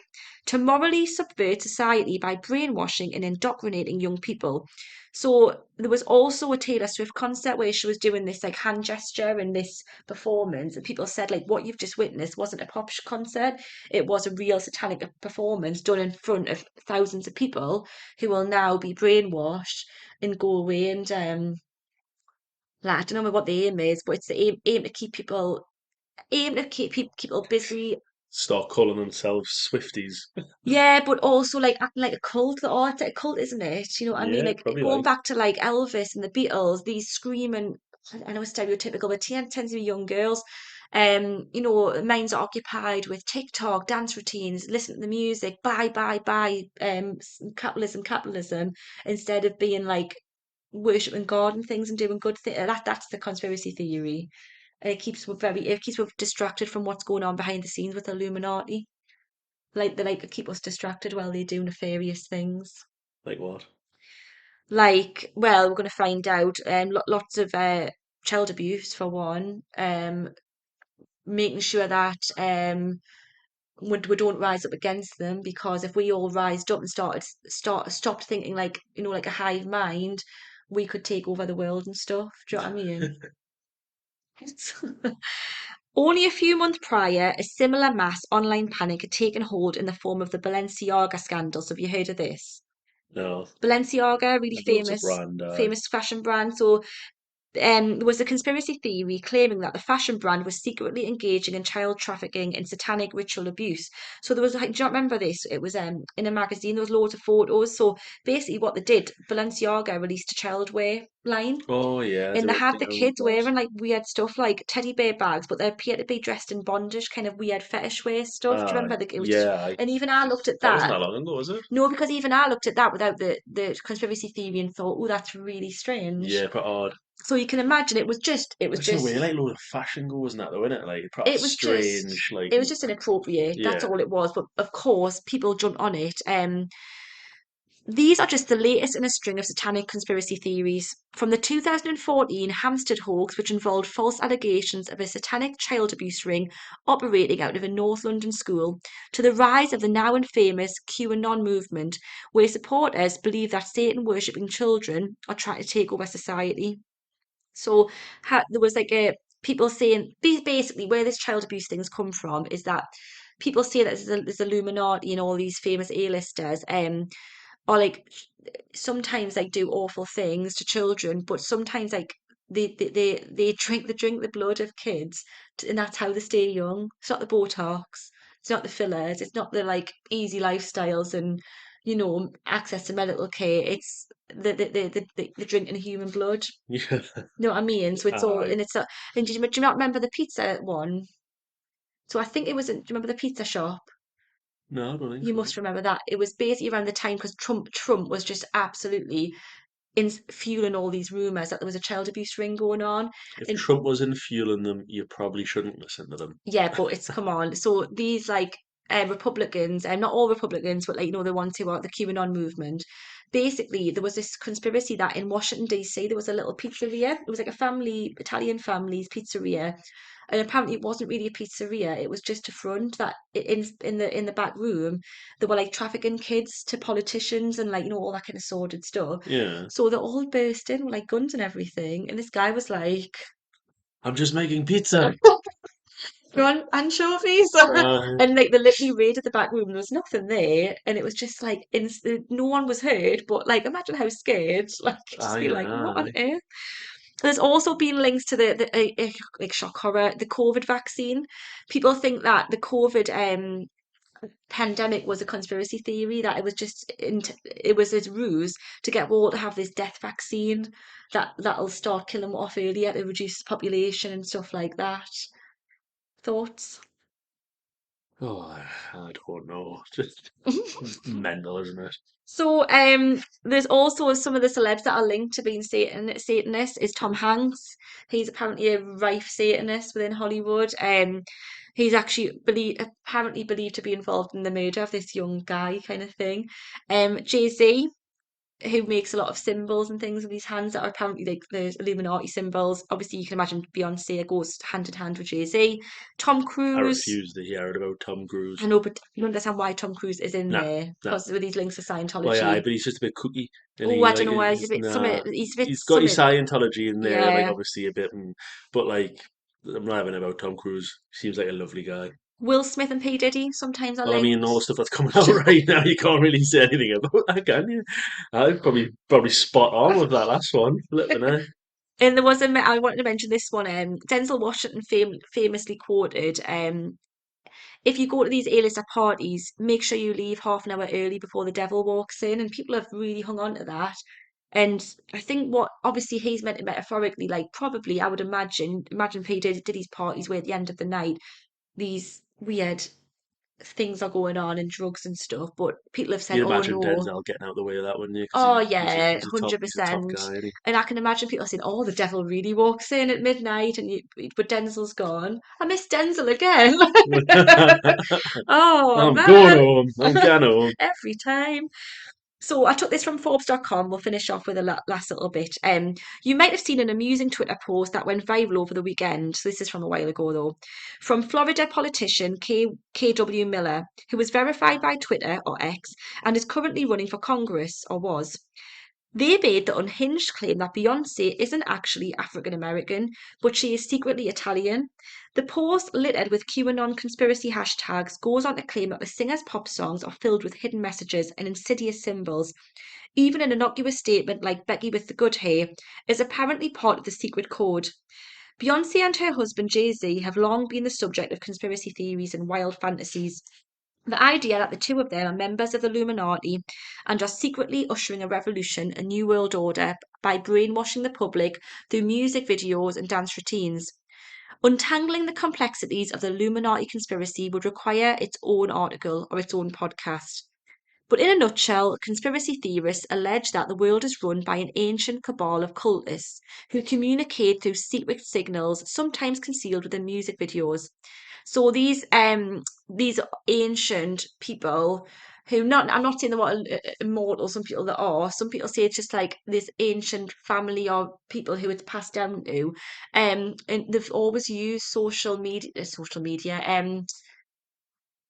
[SPEAKER 2] To morally subvert society by brainwashing and indoctrinating young people. So there was also a Taylor Swift concert where she was doing this like hand gesture and this performance, and people said like what you've just witnessed wasn't a pop concert; it was a real satanic performance done in front of thousands of people who will now be brainwashed and go away and like, I don't know what the aim is, but it's the aim to keep people busy.
[SPEAKER 1] Start calling themselves Swifties.
[SPEAKER 2] Yeah, but also like acting like a cult. Oh, it's like a cult, isn't it? You know what I mean?
[SPEAKER 1] Yeah,
[SPEAKER 2] Like
[SPEAKER 1] probably
[SPEAKER 2] going
[SPEAKER 1] like.
[SPEAKER 2] back to like Elvis and the Beatles, these screaming. I know it's stereotypical, but tends to be young girls. Minds are occupied with TikTok, dance routines, listen to the music, buy, capitalism, capitalism, instead of being like worshiping God and things and doing good things. That's the conspiracy theory. And it keeps us distracted from what's going on behind the scenes with Illuminati. Like they like to keep us distracted while they do nefarious things.
[SPEAKER 1] Like what?
[SPEAKER 2] Like, well, we're going to find out. Lots of child abuse for one. Making sure that we don't rise up against them, because if we all rised up and stopped thinking like like a hive mind, we could take over the world and stuff. Do you know what I mean? Only a few months prior, a similar mass online panic had taken hold in the form of the Balenciaga scandals. Have you heard of this?
[SPEAKER 1] No,
[SPEAKER 2] Balenciaga, really
[SPEAKER 1] I know it's a
[SPEAKER 2] famous,
[SPEAKER 1] brand.
[SPEAKER 2] famous fashion brand. So, there was a conspiracy theory claiming that the fashion brand was secretly engaging in child trafficking and satanic ritual abuse. So there was like, do you remember this? It was in a magazine. There was loads of photos. So basically, what they did, Balenciaga released a childwear line,
[SPEAKER 1] Oh yeah, I
[SPEAKER 2] and
[SPEAKER 1] do
[SPEAKER 2] they
[SPEAKER 1] remember
[SPEAKER 2] had the
[SPEAKER 1] thinking
[SPEAKER 2] kids
[SPEAKER 1] about
[SPEAKER 2] wearing like weird stuff like teddy bear bags, but they appeared to be dressed in bondage, kind of weird fetish wear stuff. Do you remember? It was just,
[SPEAKER 1] yeah,
[SPEAKER 2] and even I looked at
[SPEAKER 1] that wasn't
[SPEAKER 2] that.
[SPEAKER 1] that long ago, was it?
[SPEAKER 2] No, because even I looked at that without the conspiracy theory and thought, oh, that's really strange.
[SPEAKER 1] Yeah, quite odd.
[SPEAKER 2] So you can imagine
[SPEAKER 1] That's the way like load of fashion goes and that though, isn't it? Like proper
[SPEAKER 2] it was just
[SPEAKER 1] strange, like
[SPEAKER 2] it was just inappropriate. That's
[SPEAKER 1] yeah.
[SPEAKER 2] all it was. But of course, people jumped on it. These are just the latest in a string of satanic conspiracy theories. From the 2014 Hampstead hoax, which involved false allegations of a satanic child abuse ring operating out of a North London school, to the rise of the now infamous QAnon movement, where supporters believe that Satan worshipping children are trying to take over society. So there was like a people saying basically where this child abuse things come from is that people say that there's Illuminati and all these famous A-listers or like sometimes like do awful things to children, but sometimes like they drink the blood of kids, and that's how they stay young. It's not the Botox, it's not the fillers, it's not the like easy lifestyles and access to medical care. It's the drinking human blood.
[SPEAKER 1] Yeah.
[SPEAKER 2] You know what I mean? So it's all
[SPEAKER 1] Aye.
[SPEAKER 2] and it's a and do you not remember the pizza one? So I think it was. Do you remember the pizza shop?
[SPEAKER 1] No, I don't think
[SPEAKER 2] You
[SPEAKER 1] so.
[SPEAKER 2] must remember that. It was basically around the time because Trump was just absolutely fueling all these rumors that there was a child abuse ring going on.
[SPEAKER 1] If
[SPEAKER 2] And
[SPEAKER 1] Trump wasn't fueling them, you probably shouldn't listen to them.
[SPEAKER 2] yeah, but it's come on. So these like Republicans, and not all Republicans, but like the ones who are the QAnon movement. Basically, there was this conspiracy that in Washington D.C. there was a little pizzeria. It was like a family, Italian family's pizzeria, and apparently it wasn't really a pizzeria. It was just a front that in the back room they were like trafficking kids to politicians and like all that kind of sordid stuff.
[SPEAKER 1] Yeah.
[SPEAKER 2] So they all burst in with like guns and everything, and this guy was like.
[SPEAKER 1] I'm just making pizza.
[SPEAKER 2] Gone anchovies.
[SPEAKER 1] Uh,
[SPEAKER 2] And like they literally raided the back room. There was nothing there, and it was just like no one was hurt. But like, imagine how scared. Like, just be
[SPEAKER 1] aye,
[SPEAKER 2] like, what on
[SPEAKER 1] aye.
[SPEAKER 2] earth? There's also been links to like shock horror, the COVID vaccine. People think that the COVID pandemic was a conspiracy theory, that it was just it was a ruse to get all to have this death vaccine that'll start killing off earlier to reduce population and stuff like that. Thoughts?
[SPEAKER 1] Oh, I don't know. Just mental, isn't it?
[SPEAKER 2] So, there's also some of the celebs that are linked to being Satanists is Tom Hanks. He's apparently a rife Satanist within Hollywood. He's actually apparently believed to be involved in the murder of this young guy, kind of thing. Jay-Z, who makes a lot of symbols and things with his hands that are apparently like the Illuminati symbols. Obviously, you can imagine Beyonce goes hand in hand with Jay-Z. Tom
[SPEAKER 1] I
[SPEAKER 2] Cruise.
[SPEAKER 1] refuse to hear it about Tom
[SPEAKER 2] I
[SPEAKER 1] Cruise.
[SPEAKER 2] know, but you understand why Tom Cruise is in
[SPEAKER 1] Nah,
[SPEAKER 2] there
[SPEAKER 1] nah.
[SPEAKER 2] because with these links to
[SPEAKER 1] Well, yeah,
[SPEAKER 2] Scientology.
[SPEAKER 1] but he's just a bit cookie, and
[SPEAKER 2] Oh,
[SPEAKER 1] he
[SPEAKER 2] I
[SPEAKER 1] like
[SPEAKER 2] don't know why he's a
[SPEAKER 1] he's
[SPEAKER 2] bit
[SPEAKER 1] nah.
[SPEAKER 2] summit. He's a bit
[SPEAKER 1] He's got his
[SPEAKER 2] summit.
[SPEAKER 1] Scientology in there, like
[SPEAKER 2] Yeah.
[SPEAKER 1] obviously a bit, but like I'm not having about Tom Cruise. Seems like a lovely guy.
[SPEAKER 2] Will Smith and P. Diddy sometimes are
[SPEAKER 1] Well, I mean,
[SPEAKER 2] linked.
[SPEAKER 1] all the stuff that's coming out right now, you can't really say anything about that, can you? I probably spot on with that last one. Flipping it.
[SPEAKER 2] And there was I wanted to mention this one. Denzel Washington famously quoted, if you go to these A-lister parties, make sure you leave half an hour early before the devil walks in. And people have really hung on to that. And I think what obviously he's meant it metaphorically, like probably I would imagine P. Diddy's parties where at the end of the night these weird things are going on and drugs and stuff, but people have said,
[SPEAKER 1] You'd
[SPEAKER 2] "Oh
[SPEAKER 1] imagine
[SPEAKER 2] no,
[SPEAKER 1] Denzel getting out of the way of that, wouldn't you? Because
[SPEAKER 2] oh
[SPEAKER 1] he's a
[SPEAKER 2] yeah,
[SPEAKER 1] he's a top he's a top
[SPEAKER 2] 100%."
[SPEAKER 1] guy, isn't
[SPEAKER 2] And I can imagine people saying, "Oh, the devil really walks in at midnight," but Denzel's gone. I miss Denzel again.
[SPEAKER 1] he?
[SPEAKER 2] Oh
[SPEAKER 1] I'm going
[SPEAKER 2] man,
[SPEAKER 1] home. I'm going home.
[SPEAKER 2] every time. So I took this from Forbes.com. We'll finish off with a last little bit. You might have seen an amusing Twitter post that went viral over the weekend. So this is from a while ago, though, from Florida politician KW Miller, who was verified by Twitter or X and is currently running for Congress or was. They made the unhinged claim that Beyonce isn't actually African American, but she is secretly Italian. The post, littered with QAnon conspiracy hashtags, goes on to claim that the singer's pop songs are filled with hidden messages and insidious symbols. Even an innocuous statement like Becky with the good hair is apparently part of the secret code. Beyonce and her husband Jay Z have long been the subject of conspiracy theories and wild fantasies. The idea that the two of them are members of the Illuminati and are secretly ushering a revolution, a new world order, by brainwashing the public through music videos and dance routines. Untangling the complexities of the Illuminati conspiracy would require its own article or its own podcast. But in a nutshell, conspiracy theorists allege that the world is run by an ancient cabal of cultists who communicate through secret signals, sometimes concealed within music videos. So these ancient people who not I'm not saying they're not immortal, some people that are, some people say it's just like this ancient family or people who it's passed down to. And they've always used social media.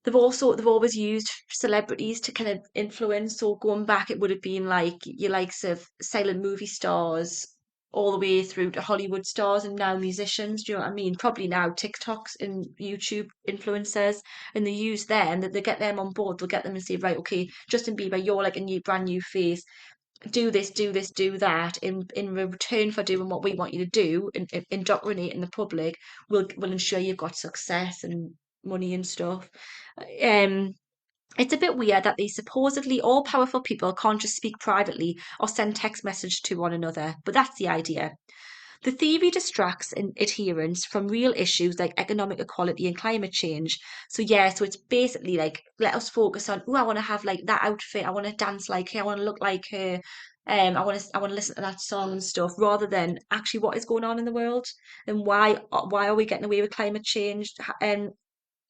[SPEAKER 2] They've always used celebrities to kind of influence. So going back, it would have been like your likes of silent movie stars all the way through to Hollywood stars and now musicians. Do you know what I mean? Probably now TikToks and YouTube influencers, and they use them. That they get them on board. They'll get them and say, right, okay, Justin Bieber, you're like a new brand new face. Do this, do this, do that. In return for doing what we want you to do and indoctrinating the public, will ensure you've got success and money and stuff. Um, it's a bit weird that these supposedly all powerful people can't just speak privately or send text message to one another, but that's the idea. The theory distracts adherents from real issues like economic equality and climate change. So yeah, so it's basically like let us focus on, oh, I want to have like that outfit, I want to dance like her, I want to look like her, I want to listen to that song and stuff, rather than actually what is going on in the world and why are we getting away with climate change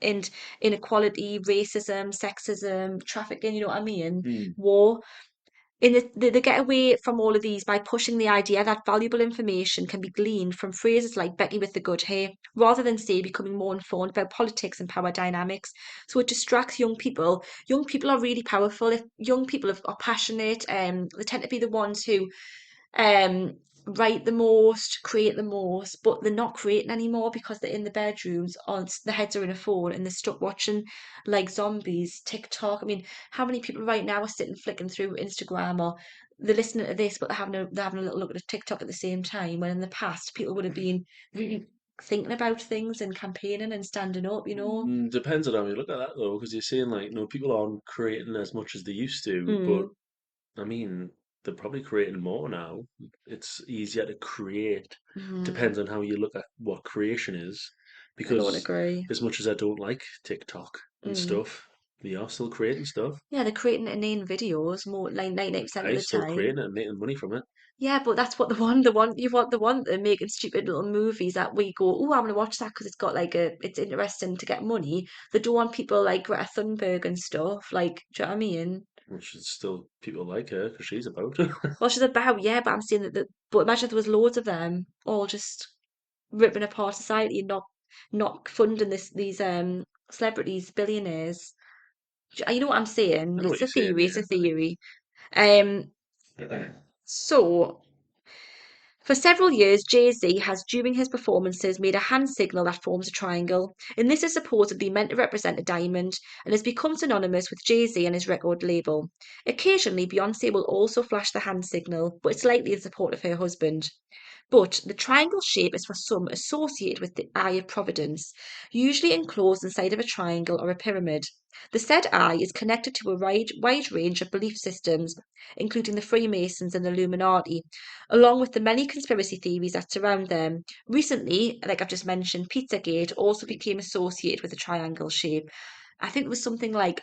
[SPEAKER 2] and inequality, racism, sexism, trafficking, you know what I mean?
[SPEAKER 1] Hmm.
[SPEAKER 2] War. And they get away from all of these by pushing the idea that valuable information can be gleaned from phrases like Becky with the good hair, rather than, say, becoming more informed about politics and power dynamics. So it distracts young people. Young people are really powerful. If young people are passionate, they tend to be the ones who um, write the most, create the most, but they're not creating anymore because they're in the bedrooms on their heads are in a phone and they're stuck watching like zombies, TikTok. I mean, how many people right now are sitting flicking through Instagram or they're listening to this, but they're having a little look at a TikTok at the same time. When in the past, people would have been really thinking about things and campaigning and standing up, you know.
[SPEAKER 1] Depends on how you look at that though, because you're saying like, people aren't creating as much as they used to, but
[SPEAKER 2] Mm,
[SPEAKER 1] I mean, they're probably creating more now. It's easier to create.
[SPEAKER 2] mm,
[SPEAKER 1] Depends on how you look at what creation is,
[SPEAKER 2] I don't
[SPEAKER 1] because
[SPEAKER 2] agree.
[SPEAKER 1] as much as I don't like TikTok and
[SPEAKER 2] Mm.
[SPEAKER 1] stuff, they are still creating stuff.
[SPEAKER 2] Yeah, they're creating inane videos more like 98% of
[SPEAKER 1] I'm
[SPEAKER 2] the
[SPEAKER 1] still
[SPEAKER 2] time.
[SPEAKER 1] creating it and making money from it.
[SPEAKER 2] Yeah, but that's what the one, the one you want, the one they're making stupid little movies that we go, oh, I'm gonna watch that because it's got like it's interesting to get money. They don't want people like Greta Thunberg and stuff. Like, do you know what I mean?
[SPEAKER 1] Which is still people like her because she's about.
[SPEAKER 2] Well, she's about, yeah, but I'm saying but imagine if there was loads of them all just ripping apart society and not funding these celebrities, billionaires. You know what I'm saying?
[SPEAKER 1] I know what
[SPEAKER 2] It's
[SPEAKER 1] you're
[SPEAKER 2] a
[SPEAKER 1] saying,
[SPEAKER 2] theory. It's
[SPEAKER 1] yeah.
[SPEAKER 2] a theory. Um, so. For several years, Jay-Z has, during his performances, made a hand signal that forms a triangle, and this is supposedly meant to represent a diamond and has become synonymous with Jay-Z and his record label. Occasionally, Beyonce will also flash the hand signal, but it's likely in support of her husband. But the triangle shape is for some associated with the Eye of Providence, usually enclosed inside of a triangle or a pyramid. The said eye is connected to a wide range of belief systems, including the Freemasons and the Illuminati, along with the many conspiracy theories that surround them. Recently, like I've just mentioned, Pizzagate also became associated with the triangle shape. I think it was something like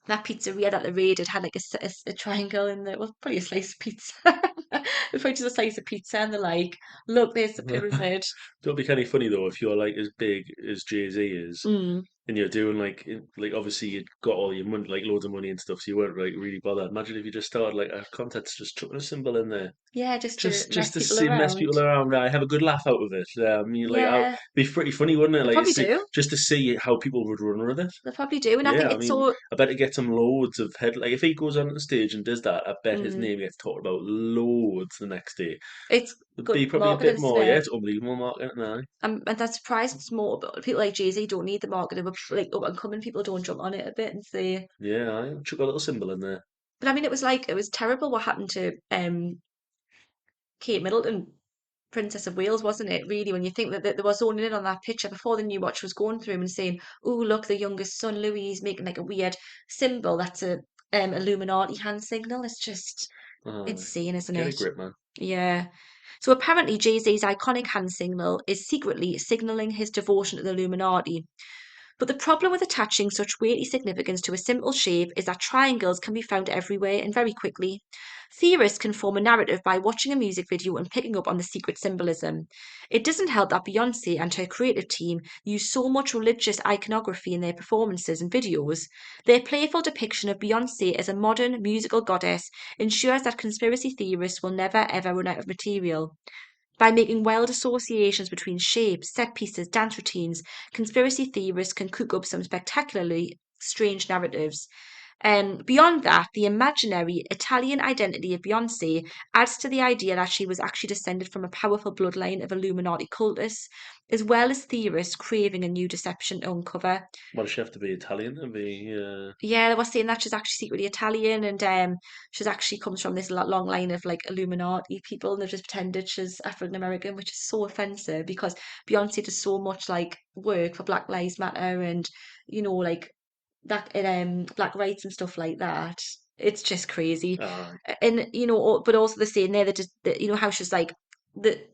[SPEAKER 2] that pizzeria that they raided had like a triangle in there. Well, probably a slice of pizza. They probably just a slice of pizza and they're like, look, there's the pyramid.
[SPEAKER 1] Don't be kind of funny though if you're like as big as Jay Z is,
[SPEAKER 2] Mm.
[SPEAKER 1] and you're doing like obviously you got all your money, like loads of money and stuff, so you weren't like really bothered. Imagine if you just started like a contest, just chucking a symbol in there,
[SPEAKER 2] Yeah, just to
[SPEAKER 1] just
[SPEAKER 2] mess
[SPEAKER 1] to
[SPEAKER 2] people
[SPEAKER 1] see mess
[SPEAKER 2] around.
[SPEAKER 1] people around. Right, have a good laugh out of it. You like,
[SPEAKER 2] Yeah,
[SPEAKER 1] be pretty funny, wouldn't it?
[SPEAKER 2] they
[SPEAKER 1] Like,
[SPEAKER 2] probably
[SPEAKER 1] see,
[SPEAKER 2] do.
[SPEAKER 1] just to see how people would run with it.
[SPEAKER 2] They probably do. And I
[SPEAKER 1] Yeah,
[SPEAKER 2] think
[SPEAKER 1] I
[SPEAKER 2] it's
[SPEAKER 1] mean,
[SPEAKER 2] so,
[SPEAKER 1] I bet it gets him loads of head. Like, if he goes on the stage and does that, I bet his
[SPEAKER 2] mm,
[SPEAKER 1] name gets talked about loads the next day.
[SPEAKER 2] it's
[SPEAKER 1] It'd be
[SPEAKER 2] good
[SPEAKER 1] probably a
[SPEAKER 2] marketing,
[SPEAKER 1] bit
[SPEAKER 2] isn't
[SPEAKER 1] more. Yeah,
[SPEAKER 2] it?
[SPEAKER 1] it's unbelievable marketing now.
[SPEAKER 2] And that's surprising it's more, but people like Jay-Z don't need the marketing, but like up and coming people don't jump on it a bit and say,
[SPEAKER 1] Yeah, I chuck a little symbol in there.
[SPEAKER 2] but I mean, it was terrible what happened to Kate Middleton, Princess of Wales, wasn't it? Really, when you think that they were zoning in on that picture before they knew what she was going through and saying, "Oh, look, the youngest son Louis is making like a weird symbol that's a Illuminati hand signal." It's just
[SPEAKER 1] Oh,
[SPEAKER 2] insane, isn't
[SPEAKER 1] get a
[SPEAKER 2] it?
[SPEAKER 1] grip, man.
[SPEAKER 2] Yeah. So apparently, Jay-Z's iconic hand signal is secretly signaling his devotion to the Illuminati. But the problem with attaching such weighty significance to a simple shape is that triangles can be found everywhere and very quickly. Theorists can form a narrative by watching a music video and picking up on the secret symbolism. It doesn't help that Beyonce and her creative team use so much religious iconography in their performances and videos. Their playful depiction of Beyonce as a modern musical goddess ensures that conspiracy theorists will never ever run out of material. By making wild associations between shapes, set pieces, dance routines, conspiracy theorists can cook up some spectacularly strange narratives. Beyond that, the imaginary Italian identity of Beyonce adds to the idea that she was actually descended from a powerful bloodline of Illuminati cultists, as well as theorists craving a new deception to uncover.
[SPEAKER 1] Why does she have to be Italian to be?
[SPEAKER 2] Yeah, they were saying that she's actually secretly Italian and she's actually comes from this long line of like Illuminati people and they've just pretended she's African American, which is so offensive because Beyonce does so much like work for Black Lives Matter and like that black rights and stuff like that. It's just crazy.
[SPEAKER 1] Ah,
[SPEAKER 2] And but also they're saying there that how she's like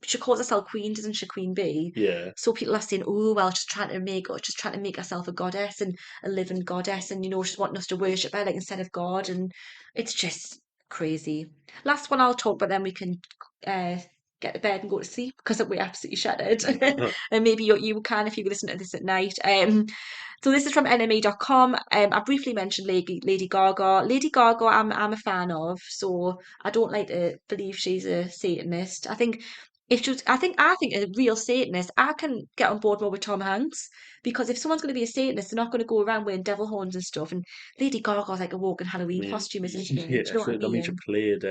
[SPEAKER 2] she calls herself Queen, doesn't she, Queen Bee?
[SPEAKER 1] yeah.
[SPEAKER 2] So people are saying, oh well, she's trying to make herself a goddess and a living goddess, and she's wanting us to worship her like instead of God, and it's just crazy. Last one I'll talk, but then we can uh, get to bed and go to sleep because we're absolutely shattered. And maybe you can if you listen to this at night. So this is from NME.com. I briefly mentioned Lady Gaga. Lady Gaga, I'm a fan of, so I don't like to believe she's a Satanist. I think if she was, I think a real Satanist, I can get on board more with Tom Hanks because if someone's going to be a Satanist, they're not going to go around wearing devil horns and stuff. And Lady Gaga's like a walking
[SPEAKER 1] I
[SPEAKER 2] Halloween
[SPEAKER 1] mean,
[SPEAKER 2] costume, isn't she? Do
[SPEAKER 1] yeah.
[SPEAKER 2] you know what I
[SPEAKER 1] I mean, she
[SPEAKER 2] mean?
[SPEAKER 1] played.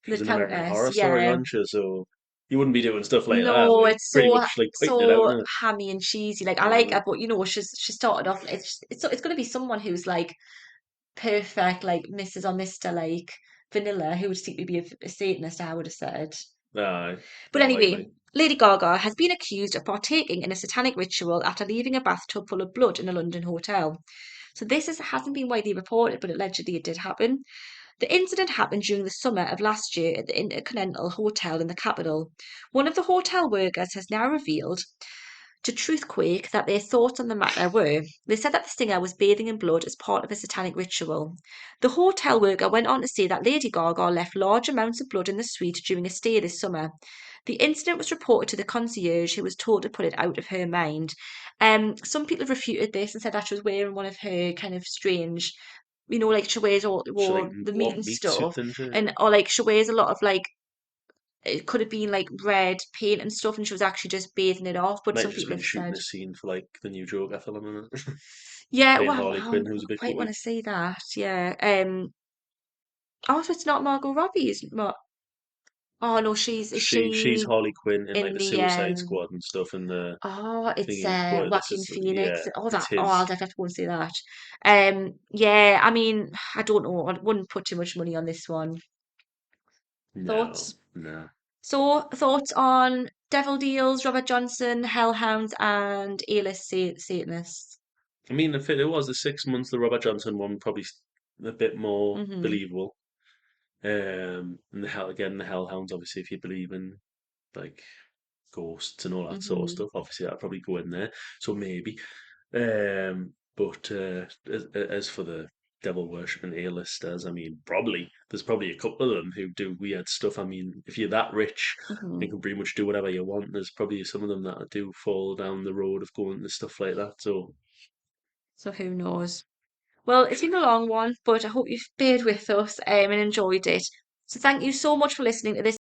[SPEAKER 1] She
[SPEAKER 2] The
[SPEAKER 1] was in American
[SPEAKER 2] Countess,
[SPEAKER 1] Horror Story,
[SPEAKER 2] yeah.
[SPEAKER 1] wasn't she? So You wouldn't be doing stuff like that,
[SPEAKER 2] No,
[SPEAKER 1] like
[SPEAKER 2] it's
[SPEAKER 1] pretty
[SPEAKER 2] so
[SPEAKER 1] much like pointing it out,
[SPEAKER 2] so
[SPEAKER 1] isn't it?
[SPEAKER 2] hammy and cheesy. Like I like
[SPEAKER 1] Uh,
[SPEAKER 2] her, but she started off. It's going to be someone who's like perfect, like Mrs. or Mister, like vanilla, who would seek to be a Satanist. I would have said.
[SPEAKER 1] aye,
[SPEAKER 2] But
[SPEAKER 1] not likely.
[SPEAKER 2] anyway, Lady Gaga has been accused of partaking in a satanic ritual after leaving a bathtub full of blood in a London hotel. So hasn't been widely reported, but allegedly it did happen. The incident happened during the summer of last year at the Intercontinental Hotel in the capital. One of the hotel workers has now revealed to Truthquake that their thoughts on the matter were they said that the singer was bathing in blood as part of a satanic ritual. The hotel worker went on to say that Lady Gaga left large amounts of blood in the suite during a stay this summer. The incident was reported to the concierge, who was told to put it out of her mind. Some people have refuted this and said that she was wearing one of her kind of strange, like she wears all
[SPEAKER 1] She like
[SPEAKER 2] wore the meat
[SPEAKER 1] what
[SPEAKER 2] and
[SPEAKER 1] meat suit
[SPEAKER 2] stuff,
[SPEAKER 1] and shit.
[SPEAKER 2] and or like she wears a lot of like it could have been like red paint and stuff, and she was actually just bathing it off. But
[SPEAKER 1] Might
[SPEAKER 2] some
[SPEAKER 1] have just
[SPEAKER 2] people
[SPEAKER 1] been
[SPEAKER 2] have
[SPEAKER 1] shooting
[SPEAKER 2] said,
[SPEAKER 1] a scene for like the new Joker film, innit?
[SPEAKER 2] yeah,
[SPEAKER 1] Playing
[SPEAKER 2] well,
[SPEAKER 1] Harley
[SPEAKER 2] I
[SPEAKER 1] Quinn, who's a bit
[SPEAKER 2] quite want
[SPEAKER 1] goofy.
[SPEAKER 2] to say that. Yeah. Oh, so it's not Margot Robbie, is Oh no, is
[SPEAKER 1] She's
[SPEAKER 2] she
[SPEAKER 1] Harley Quinn in like
[SPEAKER 2] in
[SPEAKER 1] the
[SPEAKER 2] the
[SPEAKER 1] Suicide Squad and stuff and the
[SPEAKER 2] Oh, it's
[SPEAKER 1] thingy, but this
[SPEAKER 2] Joaquin
[SPEAKER 1] is yeah,
[SPEAKER 2] Phoenix.
[SPEAKER 1] it's
[SPEAKER 2] Oh, I'll
[SPEAKER 1] his.
[SPEAKER 2] definitely have to go and see that. Yeah, I mean, I don't know. I wouldn't put too much money on this one.
[SPEAKER 1] No,
[SPEAKER 2] Thoughts?
[SPEAKER 1] no.
[SPEAKER 2] So, thoughts on Devil Deals, Robert Johnson, Hell Hounds, and A-list Satanists?
[SPEAKER 1] I mean, if it was the 6 months, the Robert Johnson one probably a bit more
[SPEAKER 2] Hmm.
[SPEAKER 1] believable. And the Hellhounds, obviously, if you believe in like ghosts and all that sort of
[SPEAKER 2] Hmm.
[SPEAKER 1] stuff, obviously that'd probably go in there. So maybe. But as for the devil worshipping A-listers, I mean, probably there's probably a couple of them who do weird stuff. I mean, if you're that rich
[SPEAKER 2] Hmm.
[SPEAKER 1] and can pretty much do whatever you want, there's probably some of them that do fall down the road of going to stuff like that. So
[SPEAKER 2] So, who knows? Well, it's been a long one, but I hope you've stayed with us and enjoyed it. So, thank you so much for listening to this